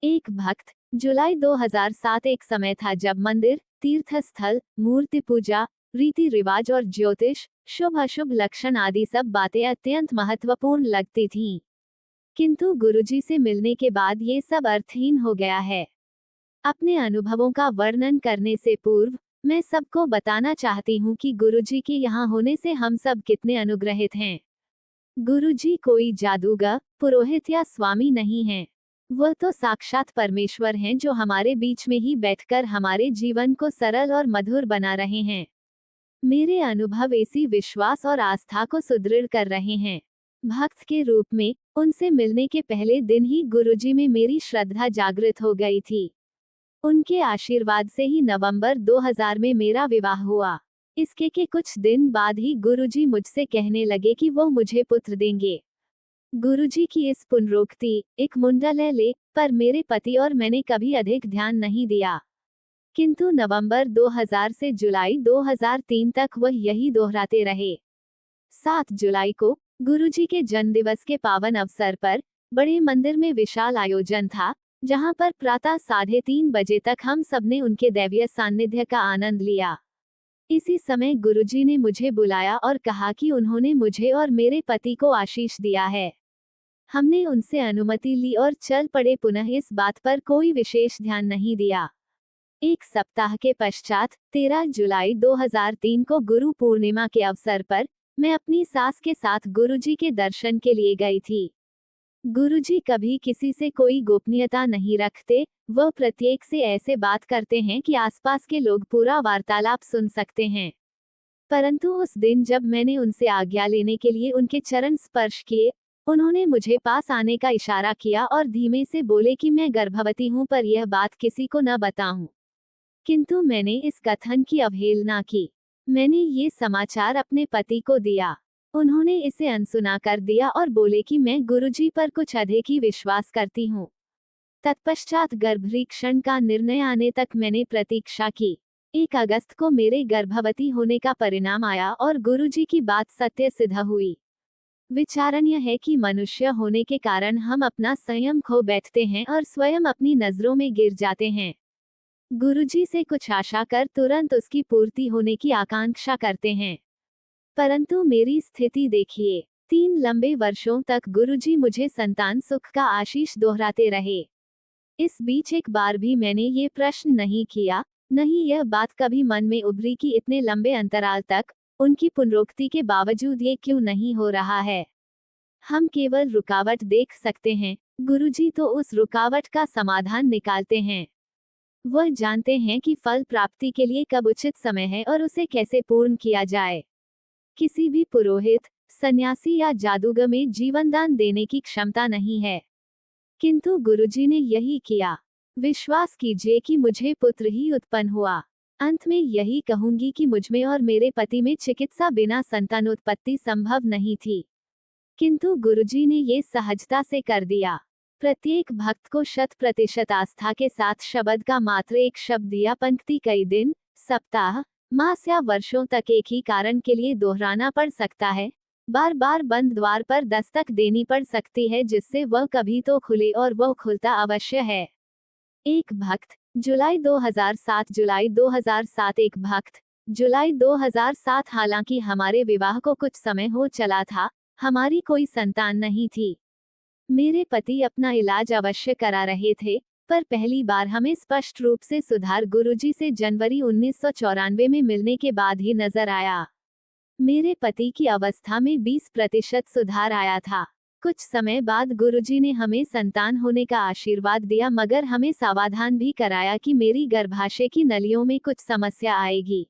एक भक्त। जुलाई 2007 एक समय था जब मंदिर, तीर्थ स्थल, मूर्ति पूजा, रीति रिवाज और ज्योतिष, शुभ अशुभ लक्षण आदि सब बातें अत्यंत महत्वपूर्ण लगती थीं। किंतु गुरुजी से मिलने के बाद ये सब अर्थहीन हो गया है। अपने अनुभवों का वर्णन करने से पूर्व मैं सबको बताना चाहती हूँ कि गुरुजी के यहाँ होने से हम सब कितने अनुग्रहित हैं। गुरुजी कोई जादूगर, पुरोहित या स्वामी नहीं हैं। वह तो साक्षात परमेश्वर हैं जो हमारे बीच में ही बैठकर हमारे जीवन को सरल और मधुर बना रहे हैं। मेरे अनुभव इसी विश्वास और आस्था को सुदृढ़ कर रहे हैं। भक्त के रूप में उनसे मिलने के पहले दिन ही गुरुजी में मेरी श्रद्धा जागृत हो गई थी। उनके आशीर्वाद से ही नवंबर 2000 में मेरा विवाह हुआ। इसके के कुछ दिन बाद ही गुरुजी मुझसे कहने लगे कि वो मुझे पुत्र देंगे। गुरुजी की इस पुनरोक्ति, एक मुंडल ले, पर मेरे पति और मैंने कभी अधिक ध्यान नहीं दिया। किंतु नवंबर 2000 से जुलाई 2003 तक वह यही दोहराते रहे। 7 जुलाई को गुरुजी के जन्मदिवस के पावन अवसर पर बड़े मंदिर में विशाल आयोजन था, जहां पर प्रातः 3:30 बजे तक हम सबने उनके दैवीय सान्निध्य का आनंद लिया। इसी समय गुरुजी ने मुझे बुलाया और कहा कि उन्होंने मुझे और मेरे पति को आशीष दिया है। हमने उनसे अनुमति ली और चल पड़े। पुनः इस बात पर कोई विशेष ध्यान नहीं दिया। एक सप्ताह के पश्चात 13 जुलाई 2003 को गुरु पूर्णिमा के अवसर पर मैं अपनी सास के साथ गुरुजी के दर्शन के लिए गई थी। गुरुजी कभी किसी से कोई गोपनीयता नहीं रखते, वह प्रत्येक से ऐसे बात करते हैं कि आसपास के लोग पूरा वार्तालाप सुन सकते हैं। परंतु उस दिन जब मैंने उनसे आज्ञा लेने के लिए उनके चरण स्पर्श किए, उन्होंने मुझे पास आने का इशारा किया और धीमे से बोले कि मैं गर्भवती हूं, पर यह बात किसी को न बताऊं। किंतु मैंने इस कथन की अवहेलना की। मैंने ये समाचार अपने पति को दिया। उन्होंने इसे अनसुना कर दिया और बोले कि मैं गुरुजी पर कुछ अधिक ही विश्वास करती हूँ। तत्पश्चात गर्भपरीक्षण का निर्णय आने तक मैंने प्रतीक्षा की। 1 अगस्त को मेरे गर्भवती होने का परिणाम आया और गुरुजी की बात सत्य सिद्ध हुई। विचारणीय है कि मनुष्य होने के कारण हम अपना संयम खो बैठते हैं और स्वयं अपनी नजरों में गिर जाते हैं। गुरुजी से कुछ आशा कर तुरंत उसकी पूर्ति होने की आकांक्षा करते हैं। परंतु मेरी स्थिति देखिए। 3 लंबे वर्षों तक गुरुजी मुझे संतान सुख का आशीष दोहराते रहे। इस बीच एक बार भी मैंने ये प्रश्न नहीं किया, नहीं यह बात कभी मन में उभरी कि इतने लंबे अंतराल तक उनकी पुनरोक्ति के बावजूद ये क्यों नहीं हो रहा है। हम केवल रुकावट देख सकते हैं, गुरुजी तो उस रुकावट का समाधान निकालते हैं। वह जानते हैं कि फल प्राप्ति के लिए कब उचित समय है और उसे कैसे पूर्ण किया जाए। किसी भी पुरोहित, सन्यासी या जादूगर में जीवनदान देने की क्षमता नहीं है, किंतु गुरुजी ने यही किया। विश्वास कीजिए कि मुझे पुत्र ही उत्पन्न हुआ। अंत में यही कहूंगी कि मुझमें और मेरे पति में चिकित्सा बिना संतानोत्पत्ति संभव नहीं थी, किंतु गुरुजी ने ये सहजता से कर दिया। प्रत्येक भक्त को 100% आस्था के साथ शब्द का मात्र एक शब्द या पंक्ति कई दिन, सप्ताह, मास या वर्षों तक एक ही कारण के लिए दोहराना पड़ सकता है। बार बार बंद द्वार पर दस्तक देनी पड़ सकती है, जिससे वह कभी तो खुले, और वह खुलता अवश्य है। एक भक्त। जुलाई 2007 एक भक्त। जुलाई 2007 हालांकि हमारे विवाह को कुछ समय हो चला था, हमारी कोई संतान नहीं थी। मेरे पति अपना इलाज अवश्य करा रहे थे, पर पहली बार हमें स्पष्ट रूप से सुधार गुरुजी से जनवरी 1994 में मिलने के बाद ही नजर आया। मेरे पति की अवस्था में 20% सुधार आया था। कुछ समय बाद गुरुजी ने हमें संतान होने का आशीर्वाद दिया, मगर हमें सावधान भी कराया कि मेरी गर्भाशय की नलियों में कुछ समस्या आएगी।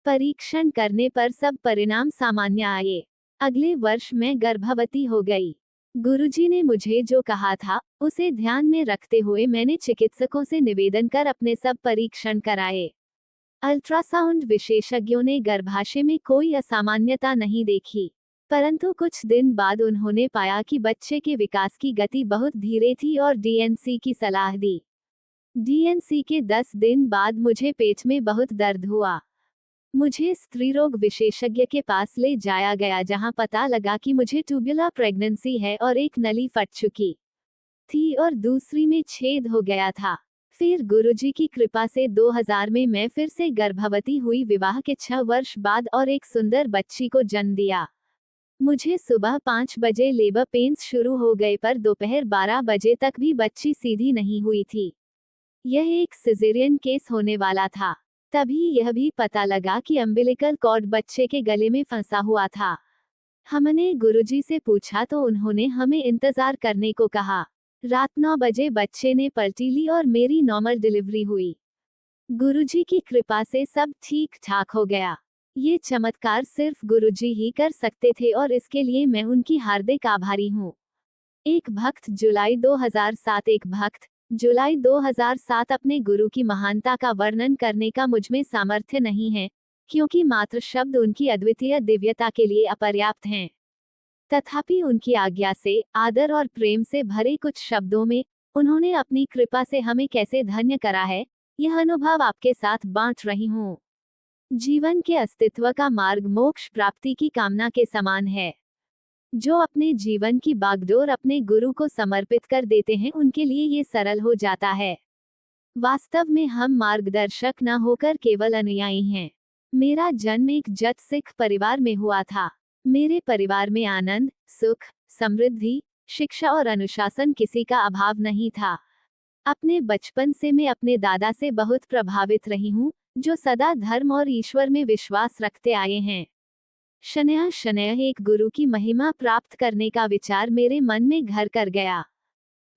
परीक्षण करने पर सब परिणाम सामान्य आए। अगले वर्ष मैं गर्भवती हो गई। गुरुजी ने मुझे जो कहा था, उसे ध्यान में रखते हुए मैंने चिकित्सकों से निवेदन कर अपने सब परीक्षण कराए। अल्ट्रासाउंड विशेषज्ञों ने गर्भाशय में कोई असामान्यता नहीं देखी, परंतु कुछ दिन बाद उन्होंने पाया कि बच्चे के विकास की गति बहुत धीरे थी और डीएनसी की सलाह दी। डीएनसी के 10 दिन बाद मुझे पेट में बहुत दर्द हुआ। मुझे स्त्रीरोग विशेषज्ञ के पास ले जाया गया, जहां पता लगा कि मुझे ट्यूबुलर प्रेगनेंसी है और एक नली फट चुकी। थी और दूसरी में छेद हो गया था। फिर गुरुजी की कृपा से 2000 में मैं फिर से गर्भवती हुई, विवाह के 6 वर्ष बाद, और एक सुंदर बच्ची को जन्म दिया। मुझे सुबह 5 बजे लेबर पेन्स शुरू हो गए, पर दोपहर 12 बजे तक भी बच्ची सीधी नहीं हुई थी। यह एक सिजेरियन केस होने वाला था। तभी यह भी पता लगा कि अम्बिलिकल कॉर्ड बच्चे के गले में फंसा हुआ था। हमने गुरुजी से पूछा तो उन्होंने हमें इंतजार करने को कहा। रात 9 बजे बच्चे ने पलटी ली और मेरी नॉर्मल डिलीवरी हुई। गुरुजी की कृपा से सब ठीक ठाक हो गया। ये चमत्कार सिर्फ गुरुजी ही कर सकते थे और इसके लिए मैं उनकी हार्दिक आभारी हूँ। एक भक्त जुलाई 2007। एक भक्त जुलाई 2007। अपने गुरु की महानता का वर्णन करने का मुझमें सामर्थ्य नहीं है, क्योंकि मात्र शब्द उनकी अद्वितीय दिव्यता के लिए अपर्याप्त हैं। तथापि उनकी आज्ञा से, आदर और प्रेम से भरे कुछ शब्दों में उन्होंने अपनी कृपा से हमें कैसे धन्य करा है, यह अनुभव आपके साथ बांट रही हूँ। जीवन के अस्तित्व का मार्ग मोक्ष प्राप्ति की कामना के समान है। जो अपने जीवन की बागडोर अपने गुरु को समर्पित कर देते हैं, उनके लिए ये सरल हो जाता है। वास्तव में हम मार्गदर्शक न होकर केवल अनुयायी हैं। मेरा जन्म एक जट सिख परिवार में हुआ था। मेरे परिवार में आनंद, सुख, समृद्धि, शिक्षा और अनुशासन किसी का अभाव नहीं था। अपने बचपन से मैं अपने दादा से बहुत प्रभावित रही हूँ, जो सदा धर्म और ईश्वर में विश्वास रखते आए हैं। शनया शनया एक गुरु की महिमा प्राप्त करने का विचार मेरे मन में घर कर गया।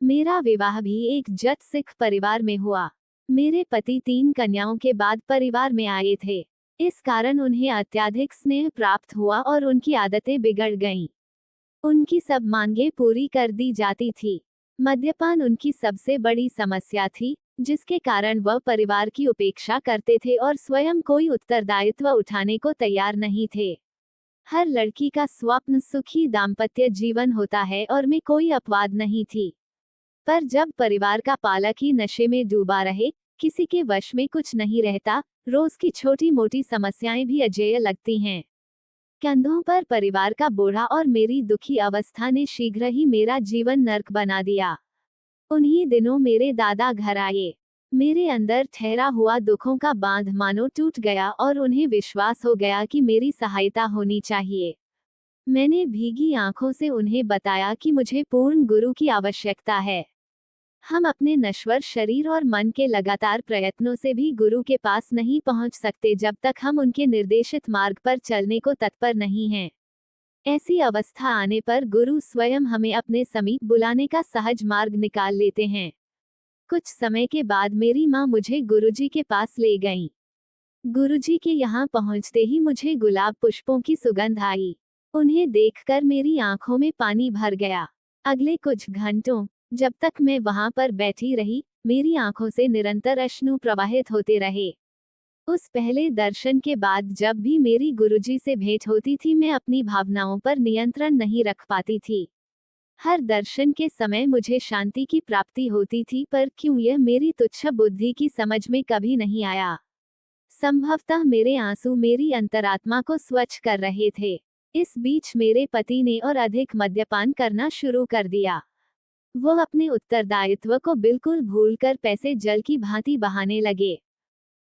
मेरा विवाह भी एक जट सिख परिवार में हुआ। मेरे पति 3 कन्याओं के बाद परिवार में आए थे। इस कारण उन्हें अत्यधिक स्नेह प्राप्त हुआ और उनकी आदतें बिगड़ गईं। उनकी सब मांगें पूरी कर दी जाती थी। मद्यपान उनकी सबसे बड़ी समस्या थी, जिसके कारण वह परिवार की उपेक्षा करते थे और स्वयं कोई उत्तरदायित्व उठाने को तैयार नहीं थे। हर लड़की का स्वप्न सुखी दाम्पत्य जीवन होता है और मैं कोई अपवाद नहीं थी। पर जब परिवार का पालक ही नशे में डूबा रहे, किसी के वश में कुछ नहीं रहता, रोज की छोटी मोटी समस्याएं भी अजेय लगती हैं। कंधों पर परिवार का बोझा और मेरी दुखी अवस्था ने शीघ्र ही मेरा जीवन नर्क बना दिया। उन्हीं दिनों मेरे दादा घर आए। मेरे अंदर ठहरा हुआ दुखों का बांध मानो टूट गया और उन्हें विश्वास हो गया कि मेरी सहायता होनी चाहिए। मैंने भीगी आंखों से उन्हें बताया कि मुझे पूर्ण गुरु की आवश्यकता है। हम अपने नश्वर शरीर और मन के लगातार प्रयत्नों से भी गुरु के पास नहीं पहुंच सकते जब तक हम उनके निर्देशित मार्ग पर चलने को तत्पर नहीं हैं। ऐसी अवस्था आने पर गुरु स्वयं हमें अपने समीप बुलाने का सहज मार्ग निकाल लेते हैं। कुछ समय के बाद मेरी माँ मुझे गुरुजी के पास ले गईं। गुरुजी के यहाँ पहुँचते ही मुझे गुलाब पुष्पों की सुगंध आई। उन्हें देखकर मेरी आंखों में पानी भर गया। अगले कुछ घंटों, जब तक मैं वहां पर बैठी रही, मेरी आंखों से निरंतर अश्रु प्रवाहित होते रहे। उस पहले दर्शन के बाद जब भी मेरी गुरुजी से भेंट होती थी, मैं अपनी भावनाओं पर नियंत्रण नहीं रख पाती थी। हर दर्शन के समय मुझे शांति की प्राप्ति होती थी, पर क्यों यह मेरी तुच्छ बुद्धि की समझ में कभी नहीं आया। संभवतः मेरे आंसू मेरी अंतरात्मा को स्वच्छ कर रहे थे। इस बीच मेरे पति ने और अधिक मद्यपान करना शुरू कर दिया। वो अपने उत्तरदायित्व को बिल्कुल भूलकर पैसे जल की भांति बहाने लगे।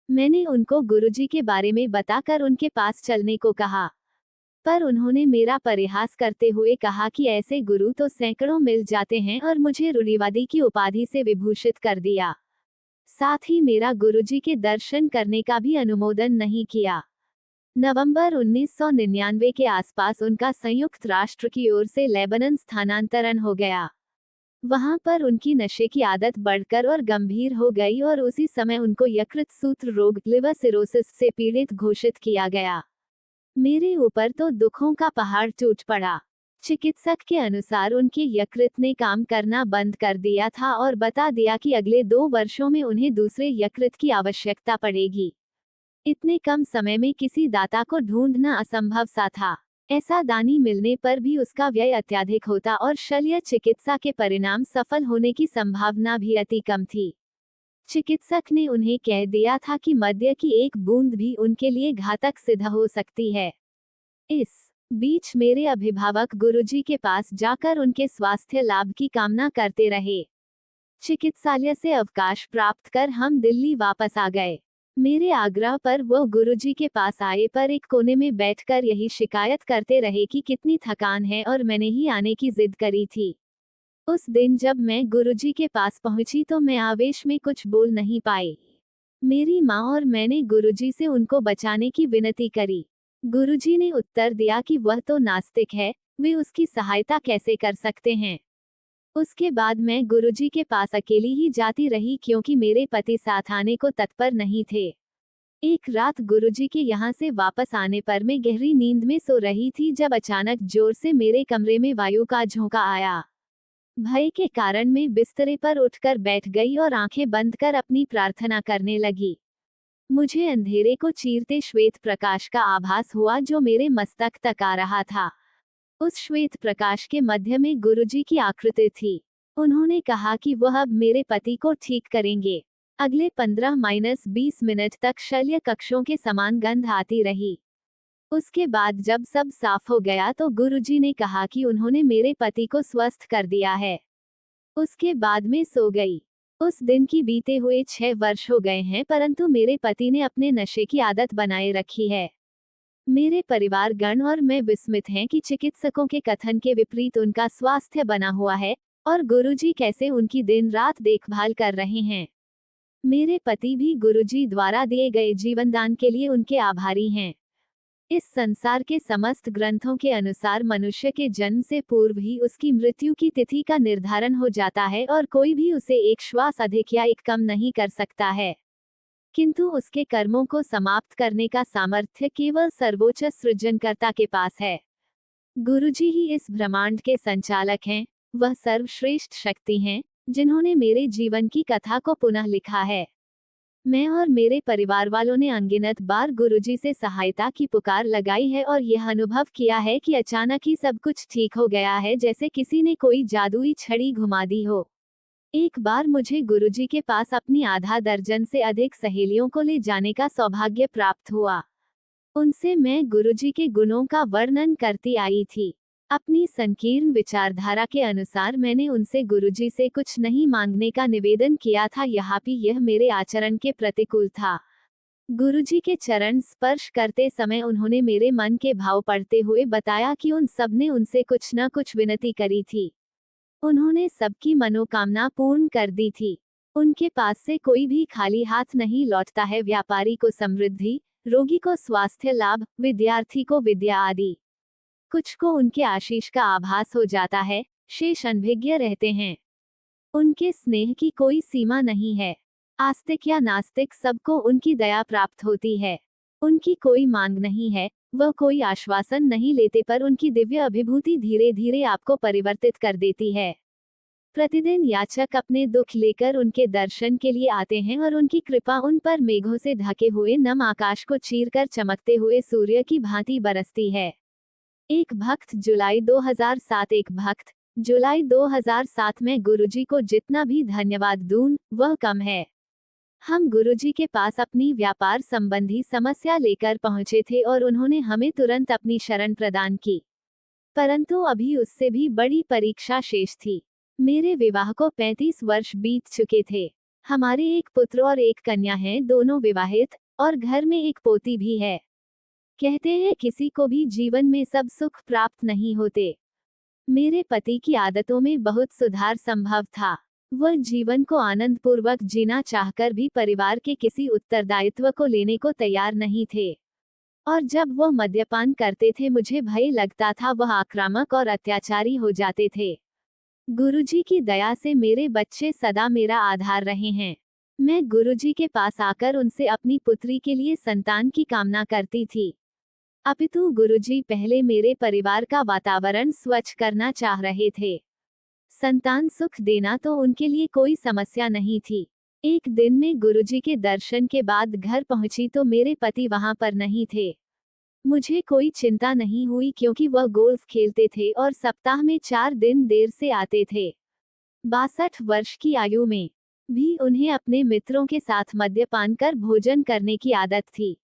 मैंने उनको गुरुजी के बारे में बताकर उनके पास चलने को कहा, पर उन्होंने मेरा परिहास करते हुए कहा कि ऐसे गुरु तो सैकड़ों मिल जाते हैं और मुझे रूढ़िवादी की उपाधि से विभूषित कर दिया। साथ ही मेरा गुरुजी के दर्शन करने का भी अनुमोदन नहीं किया। नवंबर 1999 के आसपास उनका संयुक्त राष्ट्र की ओर से लेबनान स्थानांतरण हो गया। वहां पर उनकी नशे की आदत बढ़कर और गंभीर हो गई और उसी समय उनको यकृत सूत्र रोग लिवर सिरोसिस से पीड़ित घोषित किया गया। मेरे ऊपर तो दुखों का पहाड़ टूट पड़ा। चिकित्सक के अनुसार उनके यकृत ने काम करना बंद कर दिया था और बता दिया कि अगले 2 वर्षों में उन्हें दूसरे यकृत की आवश्यकता पड़ेगी। इतने कम समय में किसी दाता को ढूंढना असंभव सा था। ऐसा दानी मिलने पर भी उसका व्यय अत्यधिक होता और शल्य चिकित्सा के परिणाम सफल होने की संभावना भी अति कम थी। चिकित्सक ने उन्हें कह दिया था कि मद्य की एक बूंद भी उनके लिए घातक सिद्ध हो सकती है। इस बीच मेरे अभिभावक गुरुजी के पास जाकर उनके स्वास्थ्य लाभ की कामना करते रहे। चिकित्सालय से अवकाश प्राप्त कर हम दिल्ली वापस आ गए। मेरे आग्रह पर वो गुरुजी के पास आए, पर एक कोने में बैठकर यही शिकायत करते रहे कि कितनी थकान है, और मैंने ही आने की जिद करी थी। उस दिन जब मैं गुरुजी के पास पहुंची तो मैं आवेश में कुछ बोल नहीं पाई। मेरी माँ और मैंने गुरुजी से उनको बचाने की विनती करी। गुरुजी ने उत्तर दिया कि वह तो नास्तिक है, वे उसकी सहायता कैसे कर सकते हैं। उसके बाद मैं गुरुजी के पास अकेली ही जाती रही, क्योंकि मेरे पति साथ आने को तत्पर नहीं थे। एक रात गुरुजी के यहाँ से वापस आने पर मैं गहरी नींद में सो रही थी, जब अचानक जोर से मेरे कमरे में वायु का झोंका आया। भय के कारण मैं बिस्तरे पर उठकर बैठ गई और आंखें बंद कर अपनी प्रार्थना करने लगी। मुझे अंधेरे को चीरते श्वेत प्रकाश का आभास हुआ, जो मेरे मस्तक तक आ रहा था। उस श्वेत प्रकाश के मध्य में गुरुजी की आकृति थी। उन्होंने कहा कि वह अब मेरे पति को ठीक करेंगे। अगले 15-20 मिनट तक शल्य कक्षों के समान गंध आती रही। उसके बाद जब सब साफ हो गया तो गुरुजी ने कहा कि उन्होंने मेरे पति को स्वस्थ कर दिया है। उसके बाद मैं सो गई। उस दिन की बीते हुए 6 वर्ष हो गए हैं, परंतु मेरे पति ने अपने नशे की आदत बनाए रखी है। मेरे परिवारगण और मैं विस्मित हैं कि चिकित्सकों के कथन के विपरीत उनका स्वास्थ्य बना हुआ है, और गुरुजी कैसे उनकी दिन रात देखभाल कर रहे हैं। मेरे पति भी गुरुजी द्वारा दिए गए जीवनदान के लिए उनके आभारी हैं। इस संसार के समस्त ग्रंथों के अनुसार मनुष्य के जन्म से पूर्व ही उसकी मृत्यु की तिथि का निर्धारण हो जाता है, और कोई भी उसे एक श्वास अधिक या एक कम नहीं कर सकता है। किंतु उसके कर्मों को समाप्त करने का सामर्थ्य केवल सर्वोच्च सृजनकर्ता के पास है। गुरुजी ही इस ब्रह्मांड के संचालक हैं। वह सर्वश्रेष्ठ शक्ति हैं, जिन्होंने मेरे जीवन की कथा को पुनः लिखा है। मैं और मेरे परिवार वालों ने अनगिनत बार गुरुजी से सहायता की पुकार लगाई है, और यह अनुभव किया है कि अचानक ही सब कुछ ठीक हो गया है, जैसे किसी ने कोई जादुई छड़ी घुमा दी हो। एक बार मुझे गुरुजी के पास अपनी आधा दर्जन से अधिक सहेलियों को ले जाने का सौभाग्य प्राप्त हुआ। उनसे मैं गुरुजी के गुणों का वर्णन करती आई थी। अपनी संकीर्ण विचारधारा के अनुसार मैंने उनसे गुरुजी से कुछ नहीं मांगने का निवेदन किया था, यद्यपि यह मेरे आचरण के प्रतिकूल था। गुरुजी के चरण स्पर्श करते समय उन्होंने मेरे मन के भाव पढ़ते हुए बताया कि उन सब ने उनसे कुछ न कुछ विनती करी थी। उन्होंने सबकी मनोकामना पूर्ण कर दी थी। उनके पास से कोई भी खाली हाथ नहीं लौटता है। व्यापारी को समृद्धि, रोगी को स्वास्थ्य लाभ, विद्यार्थी को विद्या आदि। कुछ को उनके आशीष का आभास हो जाता है, शेष अनभिज्ञ रहते हैं। उनके स्नेह की कोई सीमा नहीं है। आस्तिक या नास्तिक सबको उनकी दया प्राप्त होती है। उनकी कोई मांग नहीं है, वह कोई आश्वासन नहीं लेते, पर उनकी दिव्य अभिभूति धीरे धीरे आपको परिवर्तित कर देती है। प्रतिदिन याचक अपने दुख लेकर उनके दर्शन के लिए आते हैं, और उनकी कृपा उन पर मेघों से ढके हुए नम आकाश को चीरकर चमकते हुए सूर्य की भांति बरसती है। एक भक्त जुलाई 2007। एक भक्त जुलाई 2007 में गुरुजी को जितना भी धन्यवाद दूं, वह कम है। हम गुरुजी के पास अपनी व्यापार संबंधी समस्या लेकर पहुंचे थे, और उन्होंने हमें तुरंत अपनी शरण प्रदान की। परंतु अभी उससे भी बड़ी परीक्षा शेष थी। मेरे विवाह को 35 वर्ष बीत चुके थे। हमारे एक पुत्र और एक कन्या हैं, दोनों विवाहित, और घर में एक पोती भी है। कहते हैं किसी को भी जीवन में सब सुख प्राप्त नहीं होते। मेरे पति की आदतों में बहुत सुधार संभव था। वह जीवन को आनंदपूर्वक जीना चाहकर भी परिवार के किसी उत्तरदायित्व को लेने को तैयार नहीं थे। और जब वह मद्यपान करते थे, मुझे भय लगता था वह आक्रामक और अत्याचारी हो जाते थे। गुरुजी की दया से मेरे बच्चे सदा मेरा आधार रहे हैं। मैं गुरुजी के पास आकर उनसे अपनी पुत्री के लिए संतान की कामना करती थी। अपितु गुरुजी पहले मेरे परिवार का वातावरण स्वच्छ करना चाह रहे थे। संतान सुख देना तो उनके लिए कोई समस्या नहीं थी। एक दिन में गुरुजी के दर्शन के बाद घर पहुंची तो मेरे पति वहां पर नहीं थे। मुझे कोई चिंता नहीं हुई, क्योंकि वह गोल्फ खेलते थे और सप्ताह में 4 दिन देर से आते थे। 62 वर्ष की आयु में भी उन्हें अपने मित्रों के साथ मद्यपान कर भोजन करने की आदत थी।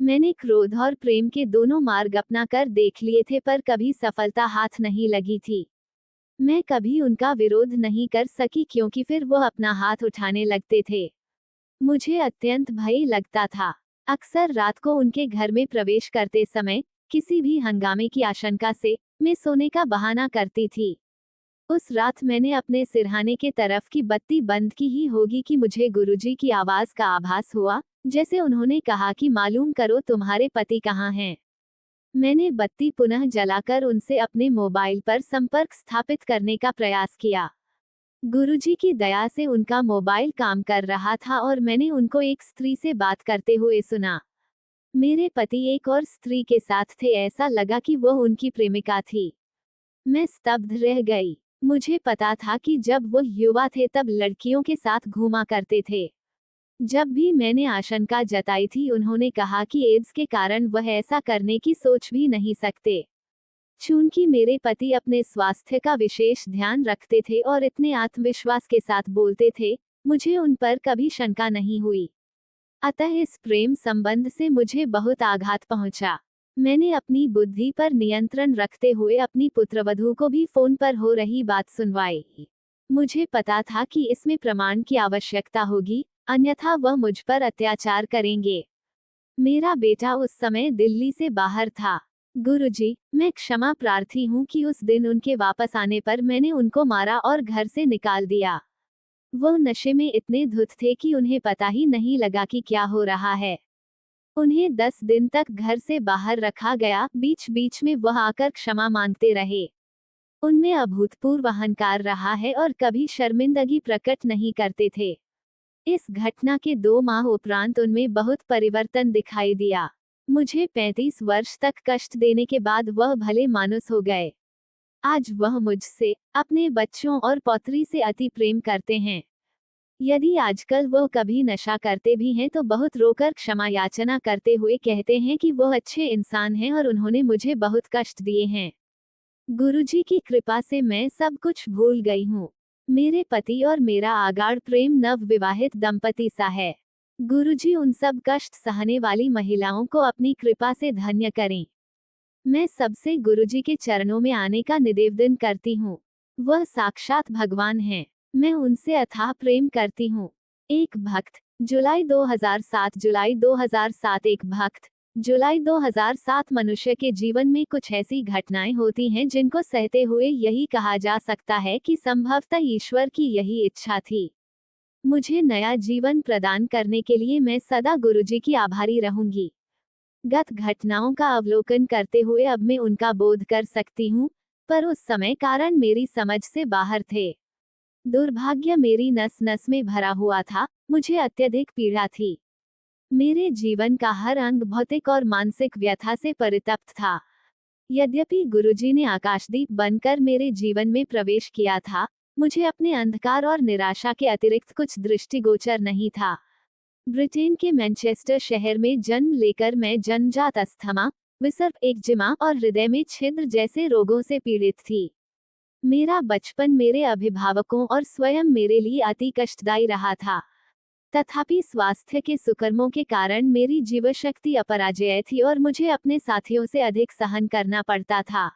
मैंने क्रोध और प्रेम के दोनों मार्ग अपना कर देख लिए थे, पर कभी सफलता हाथ नहीं लगी थी। मैं कभी उनका विरोध नहीं कर सकी क्योंकि फिर वो अपना हाथ उठाने लगते थे। मुझे अत्यंत भय लगता था। अक्सर रात को उनके घर में प्रवेश करते समय किसी भी हंगामे की आशंका से मैं सोने का बहाना करती थी। उस रात मैंने अपने सिरहाने के तरफ की बत्ती बंद की ही होगी कि मुझे गुरुजी की आवाज का आभास हुआ, जैसे उन्होंने कहा कि मालूम करो तुम्हारे पति कहाँ हैं। मैंने बत्ती पुनः जलाकर उनसे अपने मोबाइल पर संपर्क स्थापित करने का प्रयास किया। गुरुजी की दया से उनका मोबाइल काम कर रहा था और मैंने उनको एक स्त्री से बात करते हुए सुना। मेरे पति एक और स्त्री के साथ थे, ऐसा लगा कि वह उनकी प्रेमिका थी। मैं स्तब्ध रह गई। मुझे पता था कि जब वह युवा थे तब लड़कियों के साथ घूमा करते थे। जब भी मैंने आशंका जताई थी उन्होंने कहा कि एड्स के कारण वह ऐसा करने की सोच भी नहीं सकते। चूंकि मेरे पति अपने स्वास्थ्य का विशेष ध्यान रखते थे और इतने आत्मविश्वास के साथ बोलते थे, मुझे उन पर कभी शंका नहीं हुई। अतः इस प्रेम संबंध से मुझे बहुत आघात पहुंचा। मैंने अपनी बुद्धि पर नियंत्रण रखते हुए अपनी पुत्रवधू को भी फोन पर हो रही बात सुनवाई। मुझे पता था कि इसमें प्रमाण की आवश्यकता होगी, अन्यथा वह मुझ पर अत्याचार करेंगे। मेरा बेटा उस समय दिल्ली से बाहर था। गुरुजी, मैं क्षमा प्रार्थी हूँ कि उस दिन उनके वापस आने पर मैंने उनको मारा और घर से निकाल दिया। वह नशे में इतने धुत थे कि उन्हें पता ही नहीं लगा कि क्या हो रहा है। उन्हें 10 दिन तक घर से बाहर रखा गया, बीच बीच में वह आकर क्षमा मांगते रहे। उनमें अभूतपूर्व अहंकार रहा है और कभी शर्मिंदगी प्रकट नहीं करते थे। इस घटना के 2 माह उपरांत उनमें बहुत परिवर्तन दिखाई दिया। मुझे 35 वर्ष तक कष्ट देने के बाद वह भले मानुस हो गए। आज वह मुझसे, अपने बच्चों और पौत्री से अति प्रेम करते हैं। यदि आजकल वह कभी नशा करते भी हैं तो बहुत रोकर क्षमा याचना करते हुए कहते हैं कि वह अच्छे इंसान हैं और उन्होंने मुझे बहुत कष्ट दिए हैं। गुरुजी की कृपा से मैं सब कुछ भूल गई हूँ। मेरे पति और मेरा आगाढ़ प्रेम नव विवाहित दंपति सा है। गुरुजी उन सब कष्ट सहने वाली महिलाओं को अपनी कृपा से धन्य करें। मैं सबसे गुरुजी के चरणों में आने का निवेदन करती हूँ। वह साक्षात भगवान हैं। मैं उनसे अथाह प्रेम करती हूँ। एक भक्त, जुलाई 2007। जुलाई 2007 एक भक्त, जुलाई 2007। मनुष्य के जीवन में कुछ ऐसी घटनाएं होती हैं जिनको सहते हुए यही कहा जा सकता है कि संभवतः ईश्वर की यही इच्छा थी। मुझे नया जीवन प्रदान करने के लिए मैं सदा गुरुजी की आभारी रहूंगी। गत घटनाओं का अवलोकन करते हुए अब मैं उनका बोध कर सकती हूँ, पर उस समय कारण मेरी समझ से बाहर थे। दुर्भाग्य मेरी नस नस में भरा हुआ था, मुझे अत्यधिक पीड़ा थी। मेरे जीवन का हर अंग भौतिक और मानसिक व्यथा से परितप्त था। यद्यपि गुरुजी ने आकाशदीप बनकर मेरे जीवन में प्रवेश किया था, मुझे अपने अंधकार और निराशा के अतिरिक्त कुछ दृष्टिगोचर नहीं था। ब्रिटेन के मैनचेस्टर शहर में जन्म लेकर मैं जन्मजात अस्थमा, विसर्प एक्जिमा और हृदय में छिद्र जैसे रोगों से पीड़ित थी। मेरा बचपन मेरे अभिभावकों और स्वयं मेरे लिए अति कष्टदायी रहा था। तथापि स्वास्थ्य के सुकर्मों के कारण मेरी जीवशक्ति अपराजेय थी और मुझे अपने साथियों से अधिक सहन करना पड़ता था।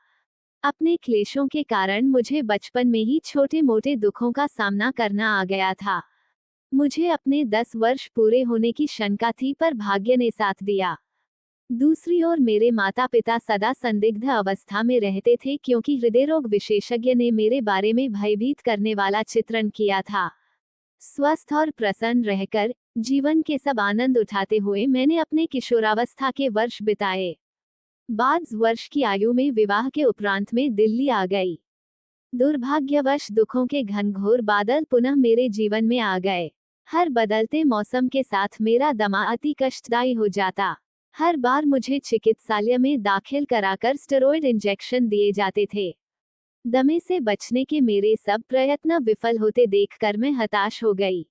अपने क्लेशों के कारण मुझे बचपन में ही छोटे मोटे दुखों का सामना करना आ गया था। मुझे अपने 10 वर्ष पूरे होने की शंका थी, पर भाग्य ने साथ दिया। दूसरी ओर मेरे माता पिता सदा संदिग्ध अवस्था में रहते थे क्योंकि हृदय रोग विशेषज्ञ ने मेरे बारे में भयभीत करने वाला चित्रण किया था। स्वस्थ और प्रसन्न रहकर, जीवन के सब आनंद उठाते हुए मैंने अपने किशोरावस्था के वर्ष बिताए। 22 वर्ष की आयु में विवाह के उपरांत में दिल्ली आ गई। दुर्भाग्यवश दुखों के घनघोर बादल पुनः मेरे जीवन में आ गए। हर बदलते मौसम के साथ मेरा दमा अति कष्टदायी हो जाता। हर बार मुझे चिकित्सालय में दाखिल कराकर स्टेरॉयड इंजेक्शन दिए जाते थे। दमे से बचने के मेरे सब प्रयत्न विफल होते देखकर मैं हताश हो गई।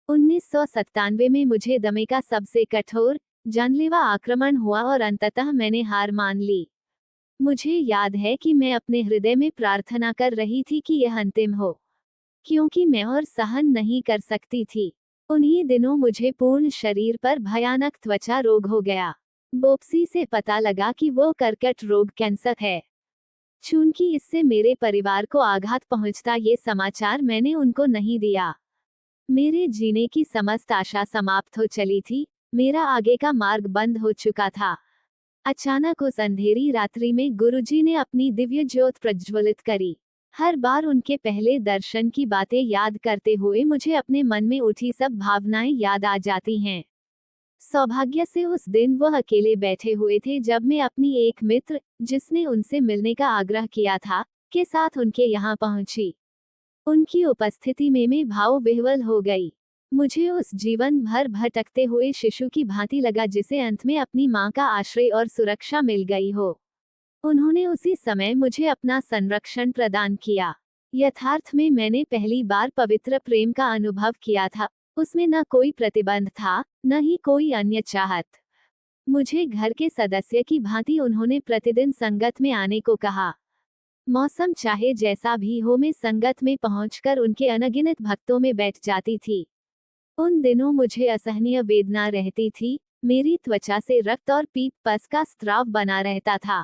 1997 में मुझे दमे का सबसे कठोर, जानलेवा आक्रमण हुआ और अंततः मैंने हार मान ली। मुझे याद है कि मैं अपने हृदय में प्रार्थना कर रही थी कि यह अंतिम हो, क्योंकि मैं और सहन नहीं कर सकती थी। उन्हीं दिनों मुझे पूर्ण शरीर पर भयानक त्वचा रोग हो गया। बिopसी से पता लगा कि वो कर्कट रोग कैंसर है। चूंकि इससे मेरे परिवार को आघात पहुंचता ये समाचार मैंने उनको नहीं दिया। मेरे जीने की समस्त आशा समाप्त हो चली थी, मेरा आगे का मार्ग बंद हो चुका था। अचानक उस अंधेरी रात्रि में गुरुजी ने अपनी दिव्य ज्योत प्रज्वलित करी। हर बार उनके पहले दर्शन की बातें याद करते हुए मुझे अपने मन में उठी सब भावनाएं याद आ जाती हैं। सौभाग्य से उस दिन वह अकेले बैठे हुए थे जब मैं अपनी एक मित्र, जिसने उनसे मिलने का आग्रह किया था, के साथ उनके यहाँ पहुंची। उनकी उपस्थिति में मैं भाव विह्वल हो गई। मुझे उस जीवन भर भटकते हुए शिशु की भांति लगा जिसे अंत में अपनी मां का आश्रय और सुरक्षा मिल गई हो। उन्होंने उसी समय मुझे अपना संरक्षण प्रदान किया। यथार्थ में मैंने पहली बार पवित्र प्रेम का अनुभव किया था। उसमें न कोई प्रतिबंध था, न ही कोई अन्य चाहत। मुझे घर के सदस्य की भांति उन्होंने प्रतिदिन संगत में आने को कहा। मौसम चाहे जैसा भी हो, मैं संगत में पहुंचकर उनके अनगिनत भक्तों में बैठ जाती थी। उन दिनों मुझे असहनीय वेदना रहती थी, मेरी त्वचा से रक्त और पीप पस का स्त्राव बना रहता था।